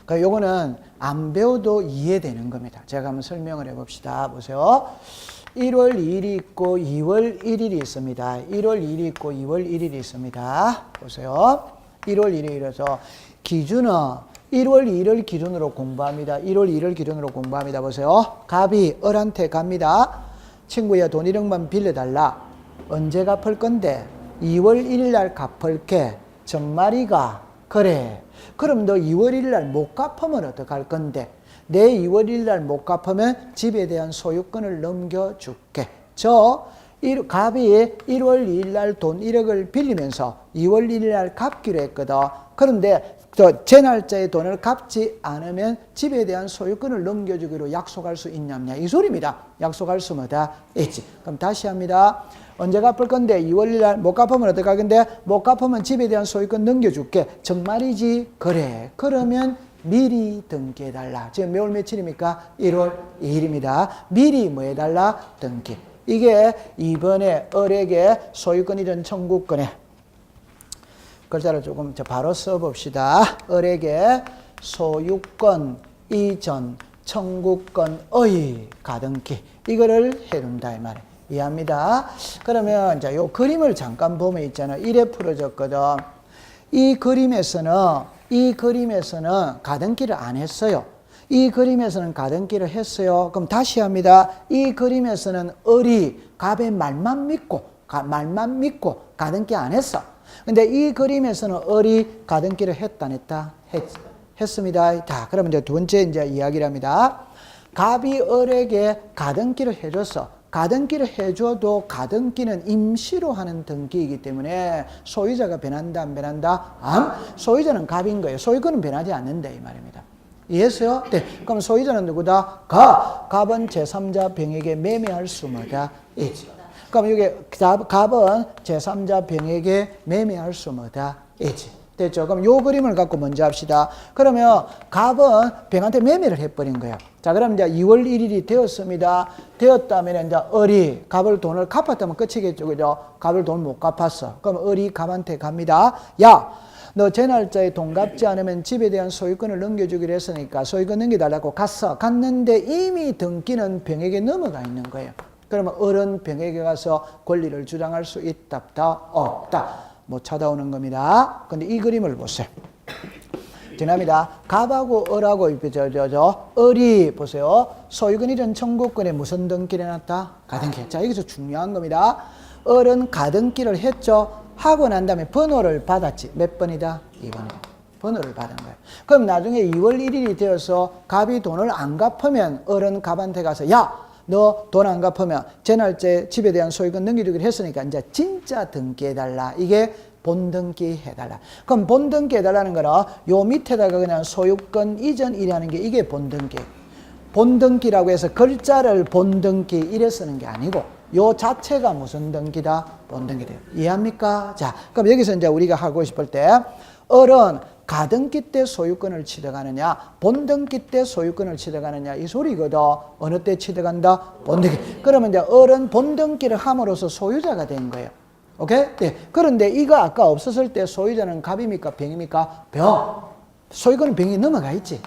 Speaker 1: 그러니까 요거는 안 배워도 이해되는 겁니다. 제가 한번 설명을 해봅시다. 보세요. 1월 2일이 있고 2월 1일이 있습니다. 1월 2일이 있고 2월 1일이 있습니다. 보세요. 1월 1일이라서 기준은 1월 2일을 기준으로 공부합니다. 1월 2일을 기준으로 공부합니다. 보세요. 갑이 을한테 갑니다. 친구야 돈 1억만 빌려달라. 언제 갚을 건데? 2월 1일 날 갚을게. 정말이가? 그래. 그럼 너 2월 1일 날 못 갚으면 어떡할 건데? 내 2월 1일 날 못 갚으면 집에 대한 소유권을 넘겨줄게. 갑이 1월 2일 날 돈 1억을 빌리면서 2월 1일 날 갚기로 했거든. 그런데 제 날짜에 돈을 갚지 않으면 집에 대한 소유권을 넘겨주기로 약속할 수 있냐냐 이 소리입니다. 약속할 수 뭐다? 있지. 그럼 다시 합니다. 언제 갚을 건데? 2월 1일 날 못 갚으면 어떡할 건데? 못 갚으면 집에 대한 소유권 넘겨줄게. 정말이지? 그래. 그러면 미리 등기해달라. 지금 몇월 며칠입니까? 1월 2일입니다. 미리 뭐 해달라? 등기. 이게 이번에 을에게 소유권 이전 청구권에 글자를 조금 바로 써봅시다. 을에게 소유권 이전 청구권의 가등기 이거를 해둔다 이 말이에요. 이해합니다? 그러면 이제 요 그림을 잠깐 보면 있잖아. 이래 풀어졌거든. 이 그림에서는 가등기를 안 했어요. 이 그림에서는 가등기를 했어요. 그럼 다시 합니다. 이 그림에서는 을이 갑의 말만 믿고 가등기 안 했어. 근데 이 그림에서는 을이 가등기를 했다 안 했다? 했습니다. 자, 그러면 이제 두 번째 이제 이야기를 합니다. 갑이 을에게 가등기를 해줬어. 가등기를 해줘도 가등기는 임시로 하는 등기이기 때문에 소유자가 변한다 안 변한다? 소유자는 갑인 거예요. 소유권은 변하지 않는다 이 말입니다. 이해했어요? 네. 그럼 소유자는 누구다? 갑은 제3자 병에게 매매할 수 뭐다? 있지. 그럼 이게 갑은 제3자 병에게 매매할 수 뭐다? 있지. 됐죠? 그럼 요 그림을 갖고 먼저 합시다. 그러면 갑은 병한테 매매를 해버린 거예요. 자, 그럼 이제 2월 1일이 되었습니다. 되었다면 이제 을이 갑을 돈을 갚았다면 끝이겠죠. 그죠? 갑을 돈 못 갚았어. 그럼 을이 갑한테 갑니다. 야! 너 제 날짜에 돈 갚지 않으면 집에 대한 소유권을 넘겨주기로 했으니까 소유권 넘겨달라고 갔는데 이미 등기는 병에게 넘어가 있는 거예요. 그러면 을은 병에게 가서 권리를 주장할 수 있다, 없다. 못 찾아오는 겁니다. 근데 이 그림을 보세요. 지납니다. 갑하고 을하고 을이 보세요. 소유권 이전 청구권에 무슨 등기를 해놨다? 가등기. 자, 여기서 중요한 겁니다. 을은 가등기를 했죠. 하고 난 다음에 번호를 받았지. 몇 번이다? 2번이다. 번호를 받은 거예요. 그럼 나중에 2월 1일이 되어서 갑이 돈을 안 갚으면 을은 갑한테 가서 야! 너 돈 안 갚으면 제 날짜에 집에 대한 소유권 넘겨주기로 했으니까 이제 진짜 등기해달라. 이게 본등기 해달라. 그럼 본등기 해달라는 거라 요 밑에다가 그냥 소유권 이전이라는 게 이게 본등기. 본등기라고 해서 글자를 본등기 이래 쓰는 게 아니고 요 자체가 무슨 등기다? 본등기다. 이해합니까? 자, 그럼 여기서 이제 우리가 하고 싶을 때 을은 가등기 때 소유권을 취득하느냐 본등기 때 소유권을 취득하느냐 이 소리거든. 어느 때 취득한다? 본등기. 그러면 이제 을은 본등기를 함으로써 소유자가 된 거예요. 오케이? 네. 그런데 이거 아까 없었을 때 소유자는 갑입니까? 병입니까? 병. 소유권은 병이 넘어가 있지.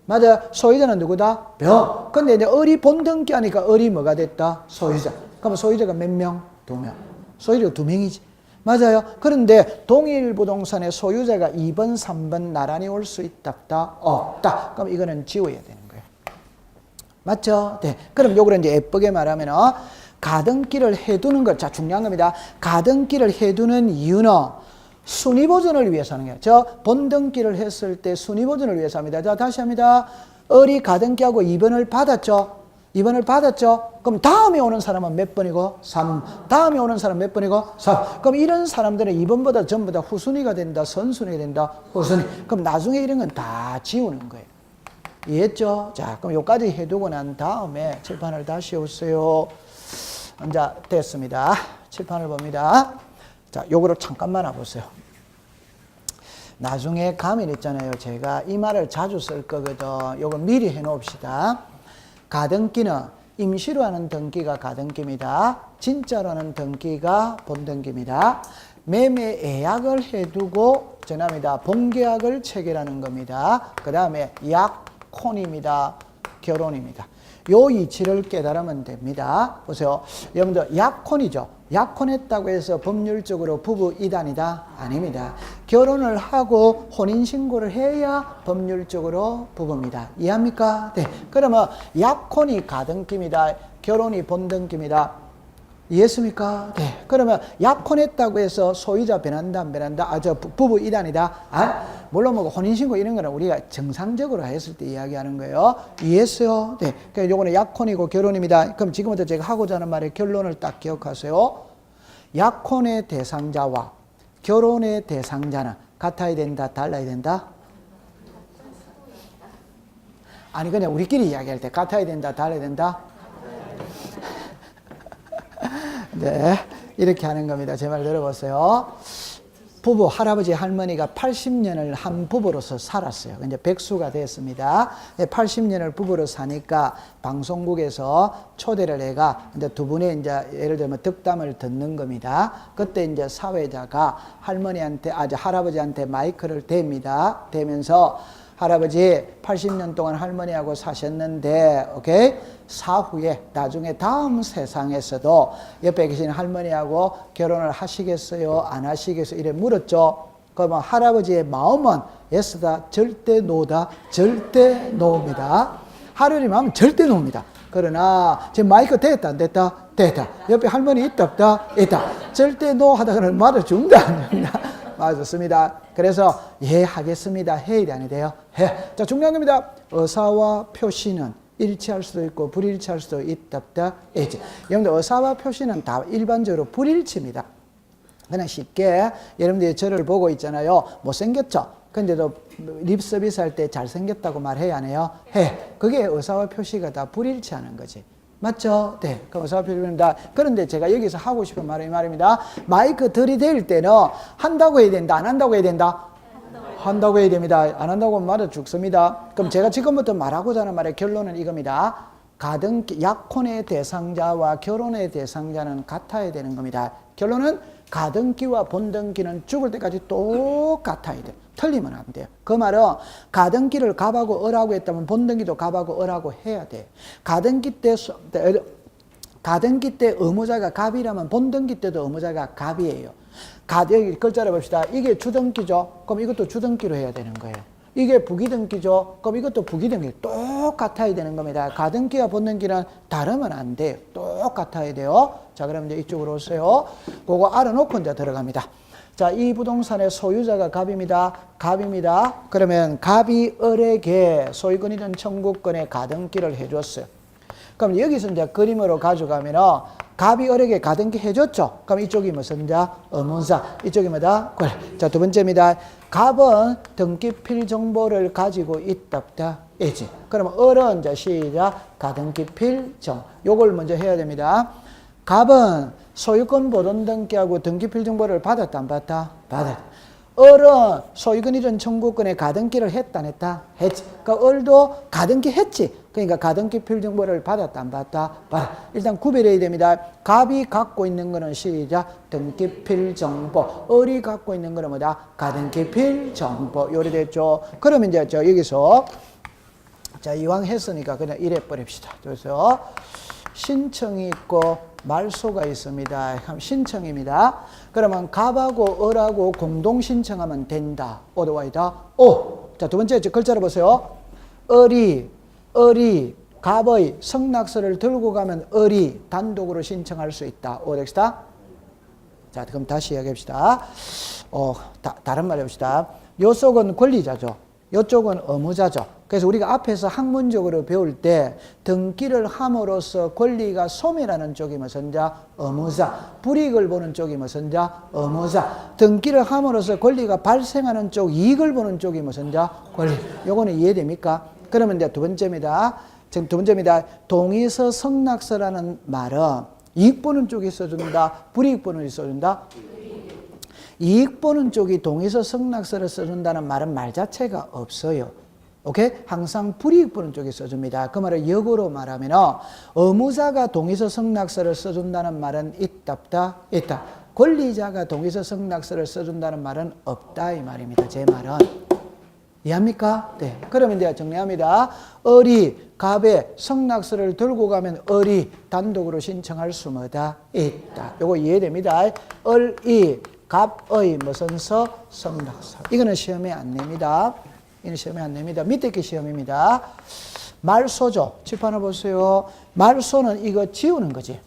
Speaker 1: 맞아요. 소유자는 누구다? 병. 근데 이제 을이 본등기 하니까 을이 뭐가 됐다? 소유자. 그럼 소유자가 몇 명? 2명. 소유자가 2명이지. 맞아요. 그런데 동일 부동산의 소유자가 2번, 3번 나란히 올 수 있다, 없다. 그럼 이거는 지워야 되는 거예요. 맞죠? 네. 그럼 요거를 이제 예쁘게 말하면 가등기를 해두는 것. 자, 중요한 겁니다. 가등기를 해두는 이유는 순위보존을 위해서 하는 거예요. 본등기를 했을 때 순위보존을 위해서 합니다. 자, 다시 합니다. 을이 가등기하고 2번을 받았죠. 2번을 받았죠? 그럼 다음에 오는 사람은 몇 번이고? 3. 다음에 오는 사람은 몇 번이고? 4. 그럼 이런 사람들은 2번보다 전부 다 후순위가 된다, 선순위가 된다, 후순위. 그럼 나중에 이런 건 다 지우는 거예요. 이해했죠? 자, 그럼 여기까지 해두고 난 다음에 칠판을 다시 오세요. 자, 됐습니다. 칠판을 봅니다. 자, 요거를 잠깐만 와보세요. 나중에 가면 있잖아요. 제가 이 말을 자주 쓸 거거든. 요거 미리 해놓읍시다. 가등기는 임시로 하는 등기가 가등기입니다. 진짜로 하는 등기가 본등기입니다. 매매 예약을 해두고 전합니다. 본계약을 체결하는 겁니다. 그 다음에 약혼입니다. 결혼입니다. 요 이치를 깨달으면 됩니다. 보세요. 여러분들 약혼이죠. 약혼했다고 해서 법률적으로 부부 이단이다? 아닙니다. 결혼을 하고 혼인신고를 해야 법률적으로 부부입니다. 이해합니까? 네. 그러면 약혼이 가등기입니다. 결혼이 본등기입니다. 이해했습니까? 네. 그러면 약혼했다고 해서 소유자 변한다, 안 변한다? 저 부부 이단이다? 물론 뭐 혼인신고 이런 거는 우리가 정상적으로 했을 때 이야기하는 거예요. 이해했어요? 네. 그러니까 요거는 약혼이고 결혼입니다. 그럼 지금부터 제가 하고자 하는 말의 결론을 딱 기억하세요. 약혼의 대상자와 결혼의 대상자는 같아야 된다, 달라야 된다? 아니, 그냥 우리끼리 이야기할 때 같아야 된다, 달라야 된다? 네, 이렇게 하는 겁니다. 제 말 들어보세요. 부부, 할아버지, 할머니가 80년을 한 부부로서 살았어요. 이제 백수가 됐습니다. 80년을 부부로 사니까 방송국에서 초대를 해가 이제 두 분의 이제 예를 들면 덕담을 듣는 겁니다. 그때 이제 사회자가 할아버지한테 마이크를 댑니다. 대면서 할아버지 80년 동안 할머니하고 사셨는데, 오케이? 사후에 나중에 다음 세상에서도 옆에 계신 할머니하고 결혼을 하시겠어요? 안 하시겠어요? 이래 물었죠. 그러면 할아버지의 마음은 예스다, 절대 노다, 절대 노입니다. 할머니 마음은 절대 노입니다. 그러나 지금 마이크 됐다, 안 됐다? 됐다. 옆에 할머니 있다, 없다? 있다. 절대 노 하다가는 말을 준다, 안 준다? 맞았습니다. 그래서 예 하겠습니다. 해야 되니 돼요? 해. 자, 중요한 겁니다. 의사와 표시는 일치할 수도 있고 불일치할 수도 있다, 없다? 있지. 여러분들 의사와 표시는 다 일반적으로 불일치입니다. 그냥 쉽게 여러분들이 저를 보고 있잖아요. 못생겼죠? 근데도 립 서비스 할 때 잘생겼다고 말해야 안 해요? 해. 그게 의사와 표시가 다 불일치하는 거지. 맞죠? 네. 그럼 의사와 표시입니다. 그런데 제가 여기서 하고 싶은 말은 이 말입니다. 마이크 들이댈 때는 한다고 해야 된다, 안 한다고 해야 된다? 한다고 해야 됩니다. 안 한다고 하면 말을 죽습니다. 그럼 제가 지금부터 말하고자 하는 말의 결론은 이겁니다. 가등기, 약혼의 대상자와 결혼의 대상자는 같아야 되는 겁니다. 결론은 가등기와 본등기는 죽을 때까지 똑같아야 돼요. 틀리면 안 돼요. 그 말은 가등기를 갑하고 을하고 했다면 본등기도 갑하고 을하고 해야 돼요. 가등기 때 의무자가 갑이라면 본등기 때도 의무자가 갑이에요. 여기 글자를 봅시다. 이게 주등기죠. 그럼 이것도 주등기로 해야 되는 거예요. 이게 부기등기죠. 그럼 이것도 부기등기 똑같아야 되는 겁니다. 가등기와 본등기는 다르면 안 돼요. 똑같아야 돼요. 자, 그럼 이제 이쪽으로 오세요. 그거 알아놓고 이제 들어갑니다. 자, 이 부동산의 소유자가 갑입니다. 갑입니다. 그러면 갑이 을에게 소유권이든 청구권의 가등기를 해줬어요. 그럼 여기서 이제 그림으로 가져가면은 갑이 을에게 가등기 해줬죠. 그럼 이쪽이 무슨 자? 의문사. 이쪽이 뭐다? 권. 자, 두 번째입니다. 갑은 등기필 정보를 가지고 있다, 없다? 있지. 그러면 을은 이제 시작 가등기필 정. 요걸 먼저 해야 됩니다. 갑은 소유권 보존 등기하고 등기필 정보를 받았다, 안 받았다? 받았다. 을은 소유권 이전 청구권에 가등기를 했다, 안 했다? 했지. 그러니까 을도 가등기 했지. 그러니까 가등기 필정보를 받았다, 안 받았다? 받았다. 일단 구별해야 됩니다. 갑이 갖고 있는 거는 시작 등기필 정보. 을이 갖고 있는 거는 뭐다? 가등기필 정보. 요리됐죠? 그러면 이제 여기서 자, 이왕 했으니까 그냥 이래 버립시다. 그래서 신청이 있고 말소가 있습니다. 신청입니다. 그러면 갑하고 을하고 공동 신청하면 된다. 오더와이다. 오. 자, 두 번째 글자를 보세요. 을이 갑의 성낙서를 들고 가면 을이 단독으로 신청할 수 있다. 오реш다. 자, 그럼 다시 이야기합시다. 다른 말 해봅시다. 요쪽은 권리자죠. 요쪽은 의무자죠. 그래서 우리가 앞에서 학문적으로 배울 때 등기를 함으로써 권리가 소멸하는 쪽이 무슨자? 의무자. 불이익을 보는 쪽이 무슨자? 의무자. 등기를 함으로써 권리가 발생하는 쪽, 이익을 보는 쪽이 무슨자? 권리. 요거는 이해됩니까? 그러면 이제 두 번째입니다. 지금 두 번째입니다. 동의서 승낙서라는 말은 이익 보는 쪽이 써준다, 불이익 보는 쪽이 써준다? 이익 보는 쪽이 동의서 승낙서를 써준다는 말은 말 자체가 없어요. 오케이? 항상 불이익 보는 쪽이 써줍니다. 그 말을 역으로 말하면 의무자가 동의서 승낙서를 써준다는 말은 있다 없다? 있다. 권리자가 동의서 승낙서를 써준다는 말은 없다 이 말입니다. 제 말은. 이해합니까? 네. 그러면 이제 정리합니다. 을이 갑의 승낙서를 들고 가면 을이 단독으로 신청할 수 뭐다? 있다. 요거 이해됩니다. 을이 갑의 무슨 서? 승낙서. 이거는 시험에 안 냅니다. 이건 시험에 안 냅니다. 밑에 게 시험입니다. 말소죠. 칠판을 보세요. 말소는 이거 지우는 거지.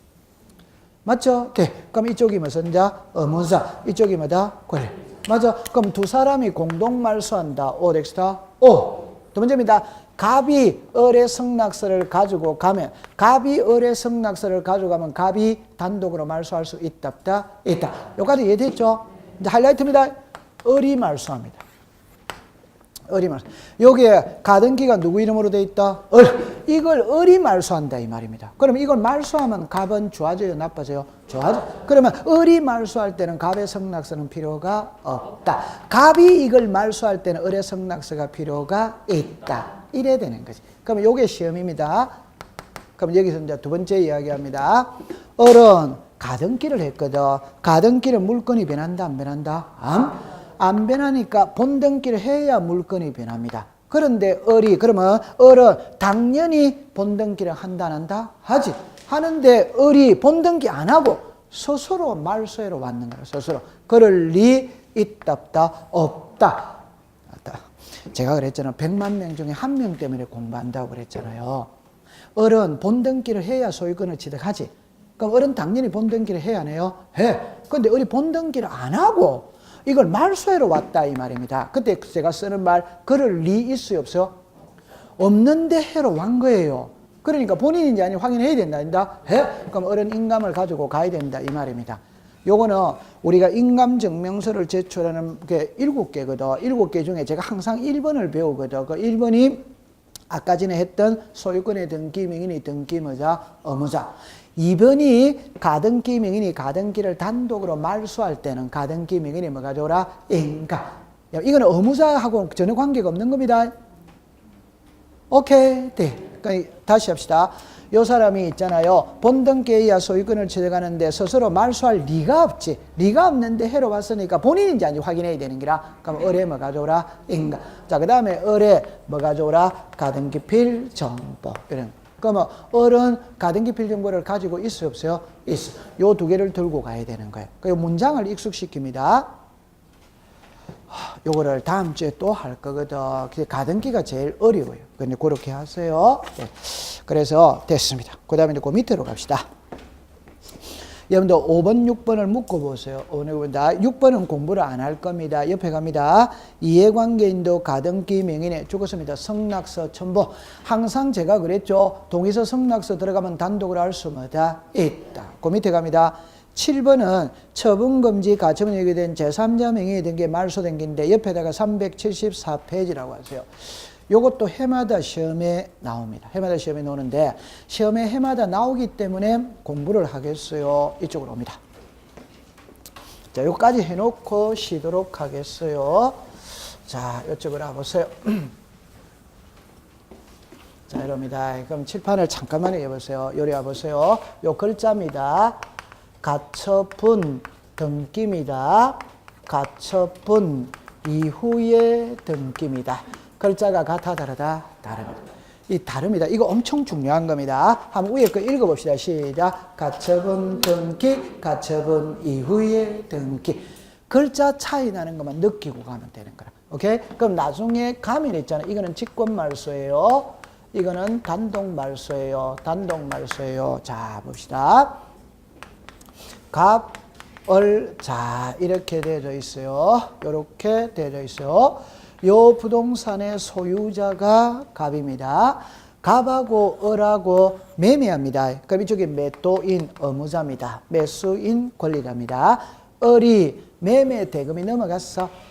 Speaker 1: 맞죠? 네. 그럼 이쪽이 무슨 자? 의무자. 이쪽이 뭐다? 권리. 맞아. 그럼 두 사람이 공동 말소한다. O 넥스타 O. 두 번째입니다. 갑이 을의 승낙서를 가지고 가면 갑이 을의 승낙서를 가져가면 갑이 단독으로 말소할 수 있다 없다? 있다. 여기까지 이해됐죠? 이제 하이라이트입니다. 을이 말소합니다. 을이 말소. 여기에 가등기가 누구 이름으로 돼 있다? 을. 이걸 을이 말소한다 이 말입니다. 그러면 이걸 말소하면 갑은 좋아져요, 나빠져요? 좋아져. 그러면 을이 말소할 때는 갑의 승낙서는 필요가 없다. 갑이 이걸 말소할 때는 을의 승낙서가 필요가 있다. 이래야 되는 거지. 그러면 이게 시험입니다. 그럼 여기서 이제 두 번째 이야기합니다. 을은 가등기를 했거든. 가등기는 물건이 변한다, 안 변한다? 안 변하니까 본등기를 해야 물건이 변합니다. 그런데 을이 그러면 을은 당연히 본등기를 한다 안 한다? 하지. 하는데 을이 본등기 안 하고 스스로 말소해로 왔는 거야. 스스로. 그럴 리 있다 없다? 없다. 제가 그랬잖아요. 100만 명 중에 1명 때문에 공부한다고 그랬잖아요. 을은 본등기를 해야 소유권을 취득하지. 그럼 을은 당연히 본등기를 해야 안 해요? 해. 근데 을이 본등기를 안 하고 이걸 말소해로 왔다 이 말입니다. 그때 제가 쓰는 말 그럴 리 있어요 없어요? 없는데 해로 완 거예요. 그러니까 본인인지 아닌지 확인해야 된다. 해? 그럼 을은 인감을 가지고 가야 된다 이 말입니다. 요거는 우리가 인감증명서를 제출하는 게 7개거든. 7개 중에 제가 항상 1번을 배우거든. 그 1번이 아까 전에 했던 소유권의 등기, 명인의 등기, 뭐자? 의무자. 2번이 가등기, 명인이 가등기를 단독으로 말소할 때는 가등기, 명인이 뭐가 되어라? 인감. 이거는 의무자하고 전혀 관계가 없는 겁니다. 오케이. 네. 그러니까 다시 합시다. 요 사람이 있잖아요. 본등기에 의해 소유권을 취득하는데 스스로 말소할 리가 없지. 리가 없는데 해로 왔으니까 본인인지 아닌지 확인해야 되는 기라. 그럼 을에 뭐가 좋으라? 인감. 자, 그 다음에 을에 뭐가 좋으라? 가등기필 정보. 이런. 그러면 을은 가등기필 정보를 가지고 있어요 없어요? 있어. 요 두 개를 들고 가야 되는 거예요. 그 문장을 익숙시킵니다. 요거를 다음 주에 또 할 거거든. 가등기가 제일 어려워요. 근데 그렇게 하세요. 네. 그래서 됐습니다. 그 다음에 그 밑으로 갑시다. 여러분들 5번, 6번을 묶어보세요. 6번은 공부를 안 할 겁니다. 옆에 갑니다. 이해관계인도 가등기 명인에 죽었습니다. 승낙서 첨부. 항상 제가 그랬죠. 동의서 승낙서 들어가면 단독으로 할 수 뭐다? 있다. 그 밑에 갑니다. 7번은 처분금지 가처분 예기된 제3자 명의에 된 게 말소된 게인데 옆에다가 374페이지라고 하세요. 요것도 해마다 시험에 나옵니다. 해마다 시험에 나오는데 시험에 해마다 나오기 때문에 공부를 하겠어요. 이쪽으로 옵니다. 자, 요까지 해놓고 쉬도록 하겠어요. 자, 이쪽으로 와보세요. 자, 이럽니다. 그럼 칠판을 잠깐만 해보세요. 요리 와보세요. 요 글자입니다. 가처분 등기입니다. 가처분 이후의 등기입니다. 글자가 같아 다르다? 다릅니다. 이 다릅니다. 이거 엄청 중요한 겁니다. 한번 위에 거 읽어봅시다. 시작. 가처분 등기, 가처분 이후의 등기. 글자 차이 나는 것만 느끼고 가면 되는 거라. 오케이? 그럼 나중에 가면 있잖아요. 이거는 직권 말소예요. 이거는 단독 말소예요. 단독 말소예요. 자, 봅시다. 갑, 을, 자, 이렇게 되어져 있어요. 이렇게 되어져 있어요. 요 부동산의 소유자가 갑입니다. 갑하고 을하고 매매합니다. 그럼 이쪽에 매도인 의무자입니다. 매수인 권리자입니다. 을이 매매 대금이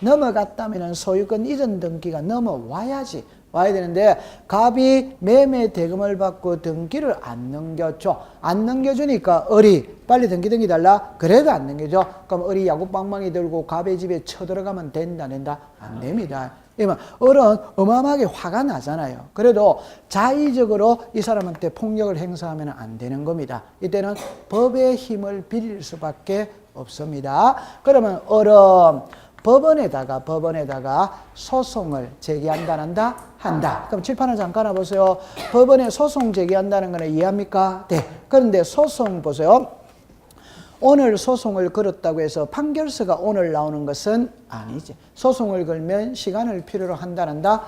Speaker 1: 넘어갔다면 소유권 이전 등기가 넘어와야지. 와야 되는데 갑이 매매 대금을 받고 등기를 안 넘겨줘. 안 넘겨주니까 을이 빨리 등기 달라. 그래도 안 넘겨줘. 그럼 을이 야구방망이 들고 갑의 집에 쳐들어가면 된다 안 된다? 안 됩니다. 그러면 을은 어마어마하게 화가 나잖아요. 그래도 자의적으로 이 사람한테 폭력을 행사하면 안 되는 겁니다. 이때는 법의 힘을 빌릴 수밖에 없습니다. 그러면 을은 법원에다가 소송을 제기한다 한다. 그럼 칠판을 잠깐 보세요. 법원에 소송 제기한다는 거는 이해합니까? 네. 그런데 소송 보세요. 오늘 소송을 걸었다고 해서 판결서가 오늘 나오는 것은 아니지. 소송을 걸면 시간을 필요로 한다.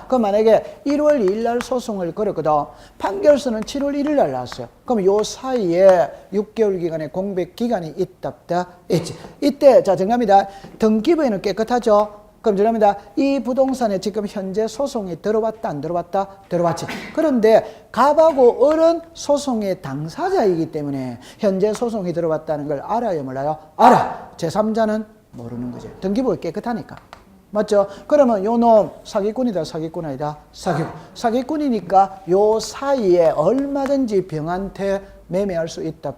Speaker 1: 그럼 만약에 1월 2일 날 소송을 걸었거든. 판결서는 7월 1일 날 나왔어요. 그럼 요 사이에 6개월 기간의 공백 기간이 있답다. 있지. 이때 자 정답입니다. 등기부에는 깨끗하죠. 그럼 정답입니다. 이 부동산에 지금 현재 소송이 들어왔다 안 들어왔다? 들어왔지. 그런데 갑하고 을은 소송의 당사자이기 때문에 현재 소송이 들어왔다는 걸 알아요 몰라요? 알아. 제3자는 모르는 거죠. 등기부가 깨끗하니까. 맞죠? 그러면 요 놈 사기꾼이다 사기꾼 아니다? 사기꾼이니까 요 사이에 얼마든지 병한테 매매할 수 있다.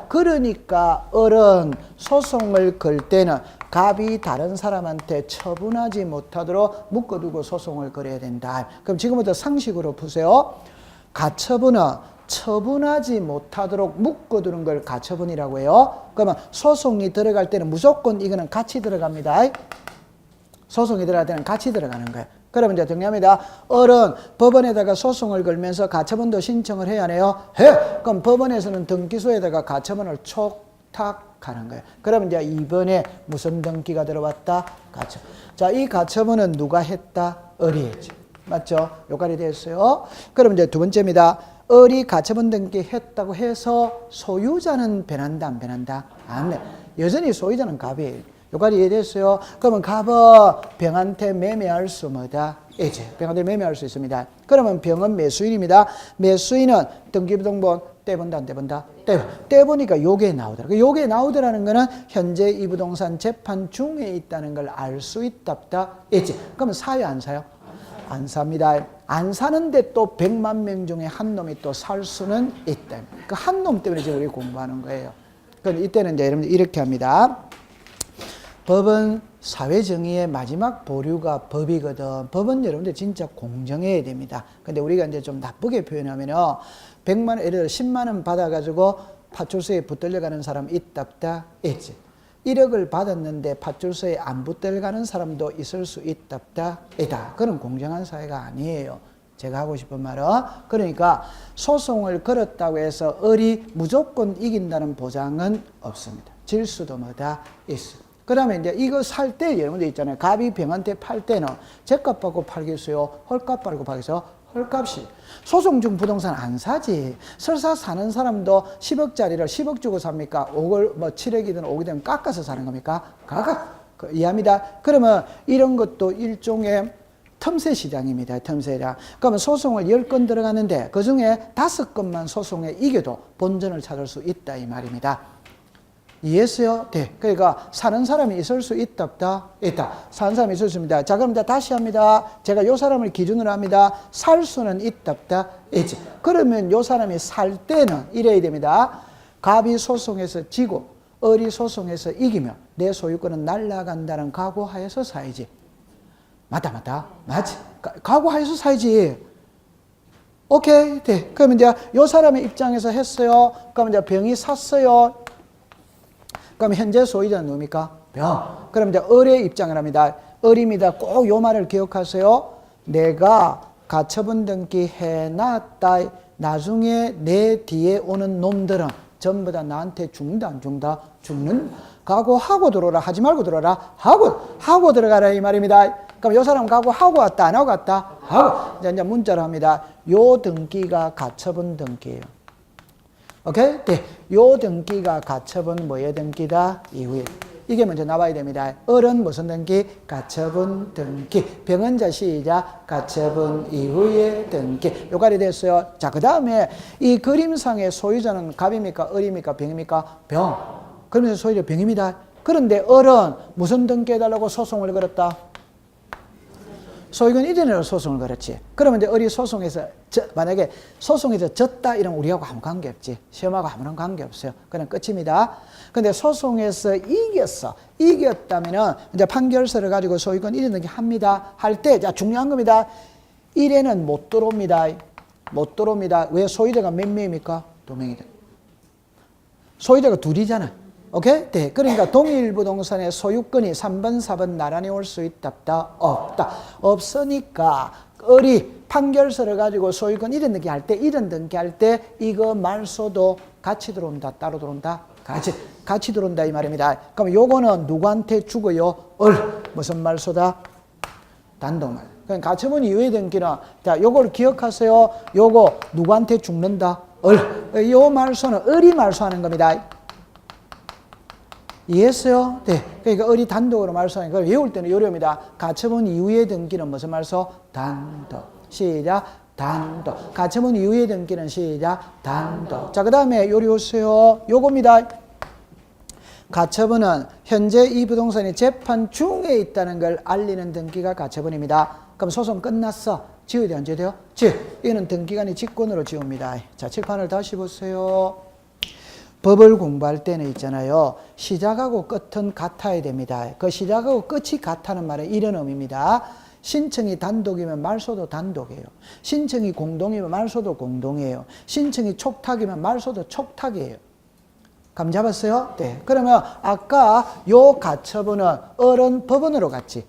Speaker 1: 그러니까 을은 소송을 걸 때는 갑이 다른 사람한테 처분하지 못하도록 묶어두고 소송을 걸어야 된다. 그럼 지금부터 상식으로 보세요. 가처분은 처분하지 못하도록 묶어두는 걸 가처분이라고 해요. 그러면 소송이 들어갈 때는 무조건 이거는 같이 들어갑니다. 소송이 들어갈 때는 같이 들어가는 거예요. 그러면 이제 정리합니다. 을은 법원에다가 소송을 걸면서 가처분도 신청을 해야 하네요. 해! 그럼 법원에서는 등기소에다가 가처분을 촉탁하는 거예요. 그러면 이제 이번에 무슨 등기가 들어왔다? 가처분. 자, 이 가처분은 누가 했다? 을이 했지. 맞죠? 요까지 됐어요. 그럼 이제 두 번째입니다. 을이 가처분 등기했다고 해서 소유자는 변한다, 안 변한다? 안 돼. 여전히 소유자는 갑이에요. 요까지 이해됐어요? 그러면 갑은 병한테 매매할 수 뭐다? 이제 병한테 매매할 수 있습니다. 그러면 병은 매수인입니다. 매수인은 등기부등본 떼본다 안 떼본다? 떼보니까 요게 나오더라. 요게 나오더라는 거는 현재 이 부동산 재판 중에 있다는 걸 알 수 있답다. 있지. 그러면 사요 안 사요? 안 삽니다. 안 사는데 또 100만 명 중에 한 놈이 또 살 수는 있다. 그 한 놈 때문에 지금 우리 공부하는 거예요. 그럼 이때는 이제 여러분들 이렇게 합니다. 법은 사회정의의 마지막 보류가 법이거든. 법은 여러분들 진짜 공정해야 됩니다. 근데 우리가 이제 좀 나쁘게 표현하면요. 100만 원, 예를 들어 10만 원 받아가지고 파출소에 붙들려가는 사람 있답다. 있지. 1억을 받았는데 파출소에 안 붙들려가는 사람도 있을 수 있답다. 있다. 그건 공정한 사회가 아니에요. 제가 하고 싶은 말은 그러니까 소송을 걸었다고 해서 을이 무조건 이긴다는 보장은 없습니다. 질 수도 뭐다 있어. 그다음에 이제 이거 살 때 여러분들 있잖아요. 갑이 병한테 팔 때는 제값 받고 팔겠어요? 헐값 받고 팔겠어요? 헐값이. 소송 중 부동산 안 사지. 설사 사는 사람도 10억짜리를 10억 주고 삽니까? 5억, 7억이든 5억이든 깎아서 사는 겁니까? 이해합니다. 그러면 이런 것도 일종의 틈새 시장입니다. 틈새 시장. 그러면 소송을 10건 들어가는데 그 중에 5건만 소송에 이겨도 본전을 찾을 수 있다 이 말입니다. 이해했어요? 네. 그러니까 사는 사람이 있을 수 있다 없다? 있다. 사는 사람이 있을 수 있습니다. 자 그럼 이제 다시 합니다. 제가 요 사람을 기준으로 합니다. 살 수는 있다 없다? 있지. 그러면 요 사람이 살 때는 이래야 됩니다. 갑이 소송에서 지고 을이 소송에서 이기면 내 소유권은 날아간다는 각오하에서 사야지. 맞다. 맞지. 각오하에서 사야지. 오케이. 네. 그러면 이제 요 사람의 입장에서 했어요. 그러면 이제 병이 샀어요. 그럼 현재 소유자는 누굽니까? 병. 그럼 이제 을의 입장을 합니다. 을입니다. 꼭 요 말을 기억하세요. 내가 가처분 등기 해놨다. 나중에 내 뒤에 오는 놈들은 전부 다 나한테 죽는다 안 죽는다? 죽는. 각오하고 들어오라 하지 말고 들어오라. 하고 들어가라 이 말입니다. 그럼 요 사람 각오하고 왔다 안 하고 왔다? 하고. 이제 문자로 합니다. 요 등기가 가처분 등기예요. 오케이? 네. 요 등기가 가처분 뭐의 등기다? 이후에. 이게 먼저 나와야 됩니다. 을은 무슨 등기? 가처분 등기. 병은자 시작. 가처분 이후의 등기. 요까지 됐어요. 자, 그 다음에 이 그림상의 소유자는 갑입니까? 을입니까? 병입니까? 병. 그러면서 소유자 병입니다. 그런데 을은 무슨 등기 해달라고 소송을 걸었다? 소유권 이전으로 소송을 걸었지. 그러면 이제 을이 소송에서 만약에 소송에서 졌다 이러면 우리하고 아무 관계 없지. 시험하고 아무런 관계 없어요. 그냥 끝입니다. 근데 소송에서 이겼어. 이겼다면은 이제 판결서를 가지고 소유권 이전 등기 합니다. 할 때, 자, 중요한 겁니다. 1회는 못 들어옵니다. 못 들어옵니다. 왜? 소유자가 몇 명입니까? 2명이다. 소유자가 둘이잖아. 오케이? 네. 그러니까 동일 부동산의 소유권이 3번, 4번 나란히 올 수 있다, 없다. 없으니까 을이 판결서를 가지고 소유권 이전 등기 할 때, 이전 등기 할 때 이거 말소도 같이 들어온다, 따로 들어온다? 같이 들어온다 이 말입니다. 그럼 요거는 누구한테 주고요? 을. 무슨 말소다? 단독말. 그럼 가처분 이후의 등기는, 자, 요걸 기억하세요. 요거 누구한테 죽는다? 을. 요 말소는 을이 말소하는 겁니다. 이해했어요? 네. 그러니까 을이 단독으로 말소하는 걸 외울 때는 요령입니다. 가처분 이후의 등기는 무슨 말소? 단독. 시작. 단독. 가처분 이후의 등기는 시작. 단독. 자, 그 다음에 요리 오세요. 요겁니다. 가처분은 현재 이 부동산이 재판 중에 있다는 걸 알리는 등기가 가처분입니다. 그럼 소송 끝났어. 지어야 돼, 안 지어야 돼요? 이거는 등기관이 직권으로 지웁니다. 자, 칠판을 다시 보세요. 법을 공부할 때는 있잖아요. 시작하고 끝은 같아야 됩니다. 그 시작하고 끝이 같다는 말은 이런 의미입니다. 신청이 단독이면 말소도 단독이에요. 신청이 공동이면 말소도 공동이에요. 신청이 촉탁이면 말소도 촉탁이에요. 감 잡았어요? 네. 그러면 아까 요 가처분은 을은 법원으로 갔지.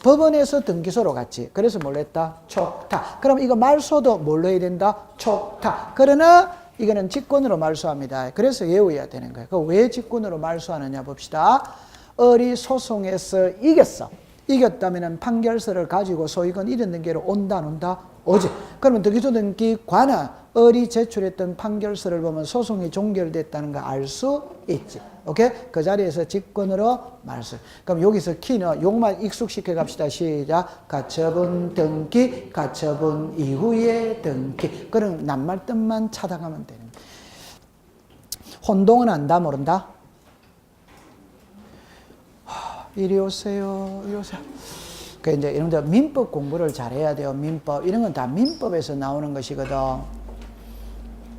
Speaker 1: 법원에서 등기소로 갔지. 그래서 뭘로 했다? 촉탁. 그럼 이거 말소도 뭘로 해야 된다? 촉탁. 그러나 이거는 직권으로 말소합니다. 그래서 외워야 되는 거예요. 왜 직권으로 말소하느냐 봅시다. 을이 소송에서 이겼어. 이겼다면 판결서를 가지고 소유권 이전 등기로 온다, 안 온다? 오지. 그러면 등기소 등기관은 을이 제출했던 판결서를 보면 소송이 종결됐다는 거 알 수 있지. 오케이? 그 자리에서 직권으로 말소. 그럼 여기서 키는 요것만 익숙시켜 갑시다. 시작. 가처분 등기, 가처분 이후의 등기. 그럼 낱말 뜻만 찾아가면 되는 거예요. 혼동은 안다, 모른다? 이리 오세요. 이리 오세요. 그 이제 여러분들 민법 공부를 잘해야 돼요. 민법. 이런 건 다 민법에서 나오는 것이거든.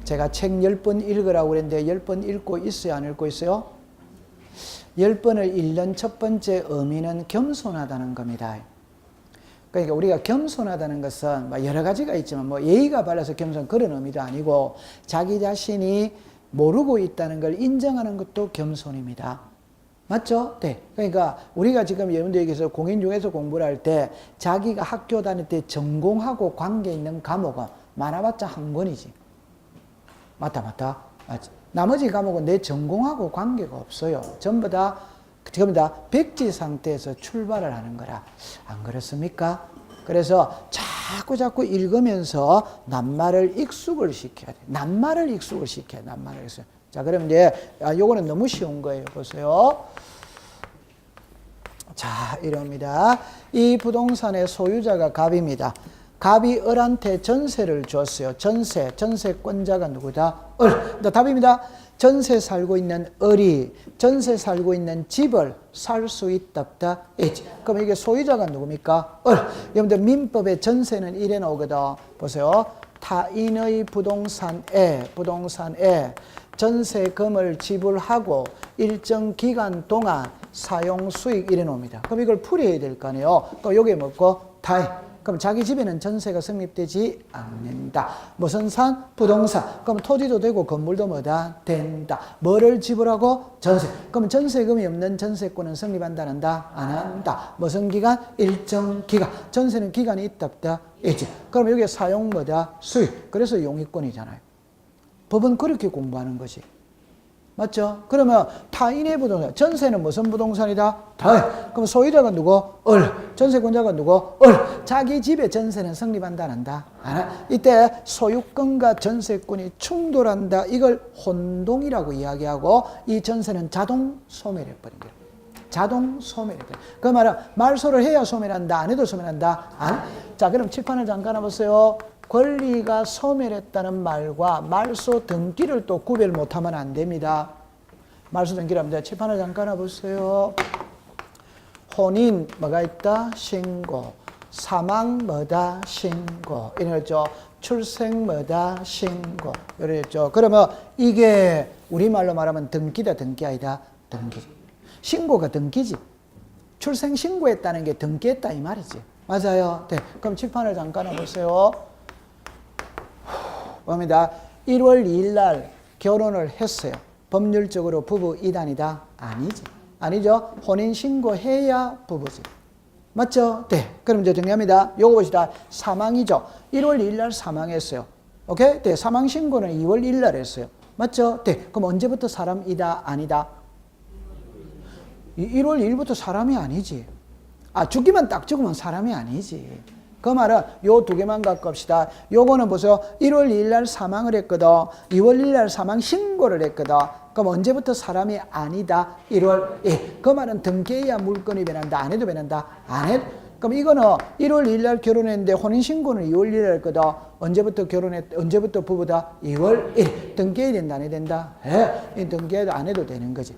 Speaker 1: 제가 책 10번 읽으라고 그랬는데 10번 읽고 있어요? 안 읽고 있어요? 10번을 읽는 첫 번째 의미는 겸손하다는 겁니다. 그러니까 우리가 겸손하다는 것은 뭐 여러 가지가 있지만 뭐 예의가 바라서 겸손 그런 의미도 아니고 자기 자신이 모르고 있다는 걸 인정하는 것도 겸손입니다. 맞죠? 네. 그러니까 우리가 지금 여러분들에게서 공인중개사 공부를 할 때 자기가 학교 다닐 때 전공하고 관계 있는 과목은 많아봤자 한 권이지. 맞다. 맞지. 나머지 과목은 내 전공하고 관계가 없어요. 전부 다 백지 상태에서 출발을 하는 거라. 안 그렇습니까? 그래서 자꾸 읽으면서 낱말을 익숙을 시켜야 돼. 낱말을 익숙을 시켜야 돼. 낱말을 익숙. 자, 그럼 이제 요거는 너무 쉬운 거예요. 보세요. 자, 이럽니다. 이 부동산의 소유자가 갑입니다. 갑이 을한테 전세를 줬어요. 전세권자가 누구다? 을. 답입니다. 전세 살고 있는 을이 전세 살고 있는 집을 살 수 있다, 없다? 있지. 그럼 이게 소유자가 누굽니까? 을. 여러분들 민법의 전세는 이래 나오거든. 보세요. 타인의 부동산에 전세금을 지불하고 일정 기간 동안 사용 수익 이래 놓습니다. 그럼 이걸 풀이해야 될 거 아니에요. 그럼 요게 뭐고? 타인. 그럼 자기 집에는 전세가 성립되지 않는다. 무슨 산? 부동산. 그럼 토지도 되고 건물도 뭐다? 된다. 뭐를 지불하고? 전세. 그럼 전세금이 없는 전세권은 성립한다, 안 한다? 안 한다. 무슨 기간? 일정 기간. 전세는 기간이 있다, 없다? 있지. 그럼 여기에 사용 뭐다? 수익. 그래서 용익권이잖아요. 법은 그렇게 공부하는 거지. 맞죠? 그러면 타인의 부동산, 전세는 무슨 부동산이다? 타인. 그럼 소유자가 누구? 을. 전세권자가 누구? 을. 자기 집의 전세는 성립한다, 안 한다? 안 한다. 이때 소유권과 전세권이 충돌한다. 이걸 혼동이라고 이야기하고 이 전세는 자동 소멸해버린 거예요. 자동 소멸했다. 그 말은 말소를 해야 소멸한다, 안 해도 소멸한다? 안? 자, 그럼 칠판을 잠깐 보세요. 권리가 소멸했다는 말과 말소 등기를 또 구별 못하면 안 됩니다. 말소 등기를 합니다. 칠판을 잠깐 보세요. 혼인 뭐가 있다? 신고. 사망 뭐다? 신고. 이랬죠. 출생 뭐다? 신고. 이랬죠. 그러면 이게 우리말로 말하면 등기다, 등기 아니다? 등기. 신고가 등기지. 출생 신고했다는 게 등기했다 이 말이지. 맞아요. 네. 그럼 칠판을 잠깐 보세요. 봅니다. 1월 2일 날 결혼을 했어요. 법률적으로 부부 이단이다? 아니지. 아니죠. 혼인 신고해야 부부지. 맞죠? 네. 그럼 이제 정리합니다. 요거 보시다. 사망이죠. 1월 2일 날 사망했어요. 오케이? 네. 사망 신고는 2월 1일 날 했어요. 맞죠? 네. 그럼 언제부터 사람이다? 아니다? 1월 2일부터 사람이 아니지. 아, 죽기만 딱 죽으면 사람이 아니지. 그 말은 요 두 개만 갖고 합시다. 요거는 보세요. 1월 2일 날 사망을 했거든. 2월 1일 날 사망 신고를 했거든. 그럼 언제부터 사람이 아니다? 1월 1일. 그 말은 등기해야 물건이 변한다. 안 해도 변한다. 안 해? 그럼 이거는 1월 2일 날 결혼했는데 혼인신고는 2월 1일 날 했거든. 언제부터 언제부터 부부다? 2월 1일. 등기해야 된다. 안 해야 된다? 예. 등기해도 안 해도 되는 거지.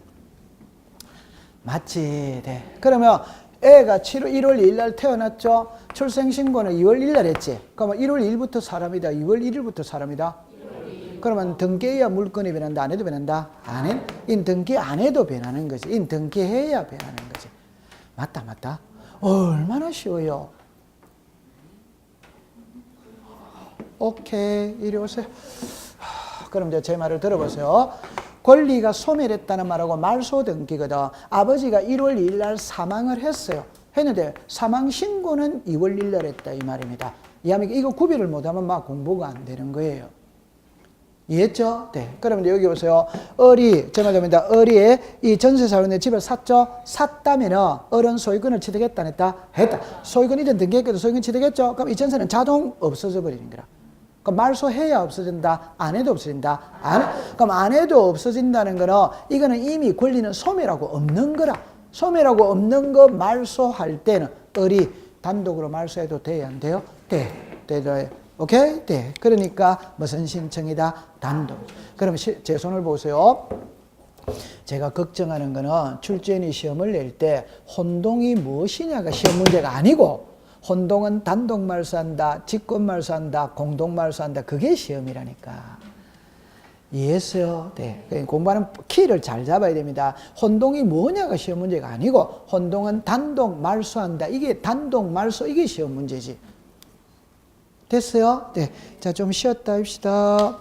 Speaker 1: 맞지? 네. 그러면 애가 1월 2일 날 태어났죠? 출생신고는 2월 1일 날 했지? 그러면 1월 2일부터 사람이다? 2월 1일부터 사람이다? 그러면 등기해야 물건이 변한다? 안 해도 변한다? 안 해? 등기 안 해도 변하는 거지. 등기해야 변하는 거지. 맞다, 맞다? 얼마나 쉬워요. 오케이. 이리 오세요. 그럼 이제 제 말을 들어보세요. 권리가 소멸했다는 말하고 말소 등기거든. 아버지가 1월 2일 날 사망을 했어요. 했는데 사망 신고는 2월 1일 날 했다 이 말입니다. 이해합니까? 이거 구별을 못하면 막 공부가 안 되는 거예요. 이해했죠? 네. 그러면 여기 보세요. 을이, 제 말입니다. 을이 이 전세 살고 있는 집을 샀죠? 샀다면은 을은 소유권을 취득했다, 안 했다? 했다. 소유권 이전 등기했거든. 소유권 취득했죠? 그럼 이 전세는 자동 없어져 버리는 거라. 그럼 말소해야 없어진다? 안 해도 없어진다? 안 해? 그럼 안 해도 없어진다는 거는 이거는 이미 권리는 소멸하고 없는 거라. 소멸하고 없는 거 말소할 때는 을이 단독으로 말소해도 돼요? 안 돼요? 돼. 돼요. 오케이? 네. 그러니까 무슨 신청이다? 단독. 그럼 제 손을 보세요. 제가 걱정하는 거는 출제인이 시험을 낼 때 혼동이 무엇이냐가 시험 문제가 아니고 혼동은 단독 말소한다, 직권 말소한다, 공동 말소한다. 그게 시험이라니까. 이해했어요? 네. 공부하는 키를 잘 잡아야 됩니다. 혼동이 뭐냐가 시험 문제가 아니고 혼동은 단독 말소한다. 이게 단독 말소, 이게 시험 문제지. 됐어요? 네. 자, 좀 쉬었다 합시다.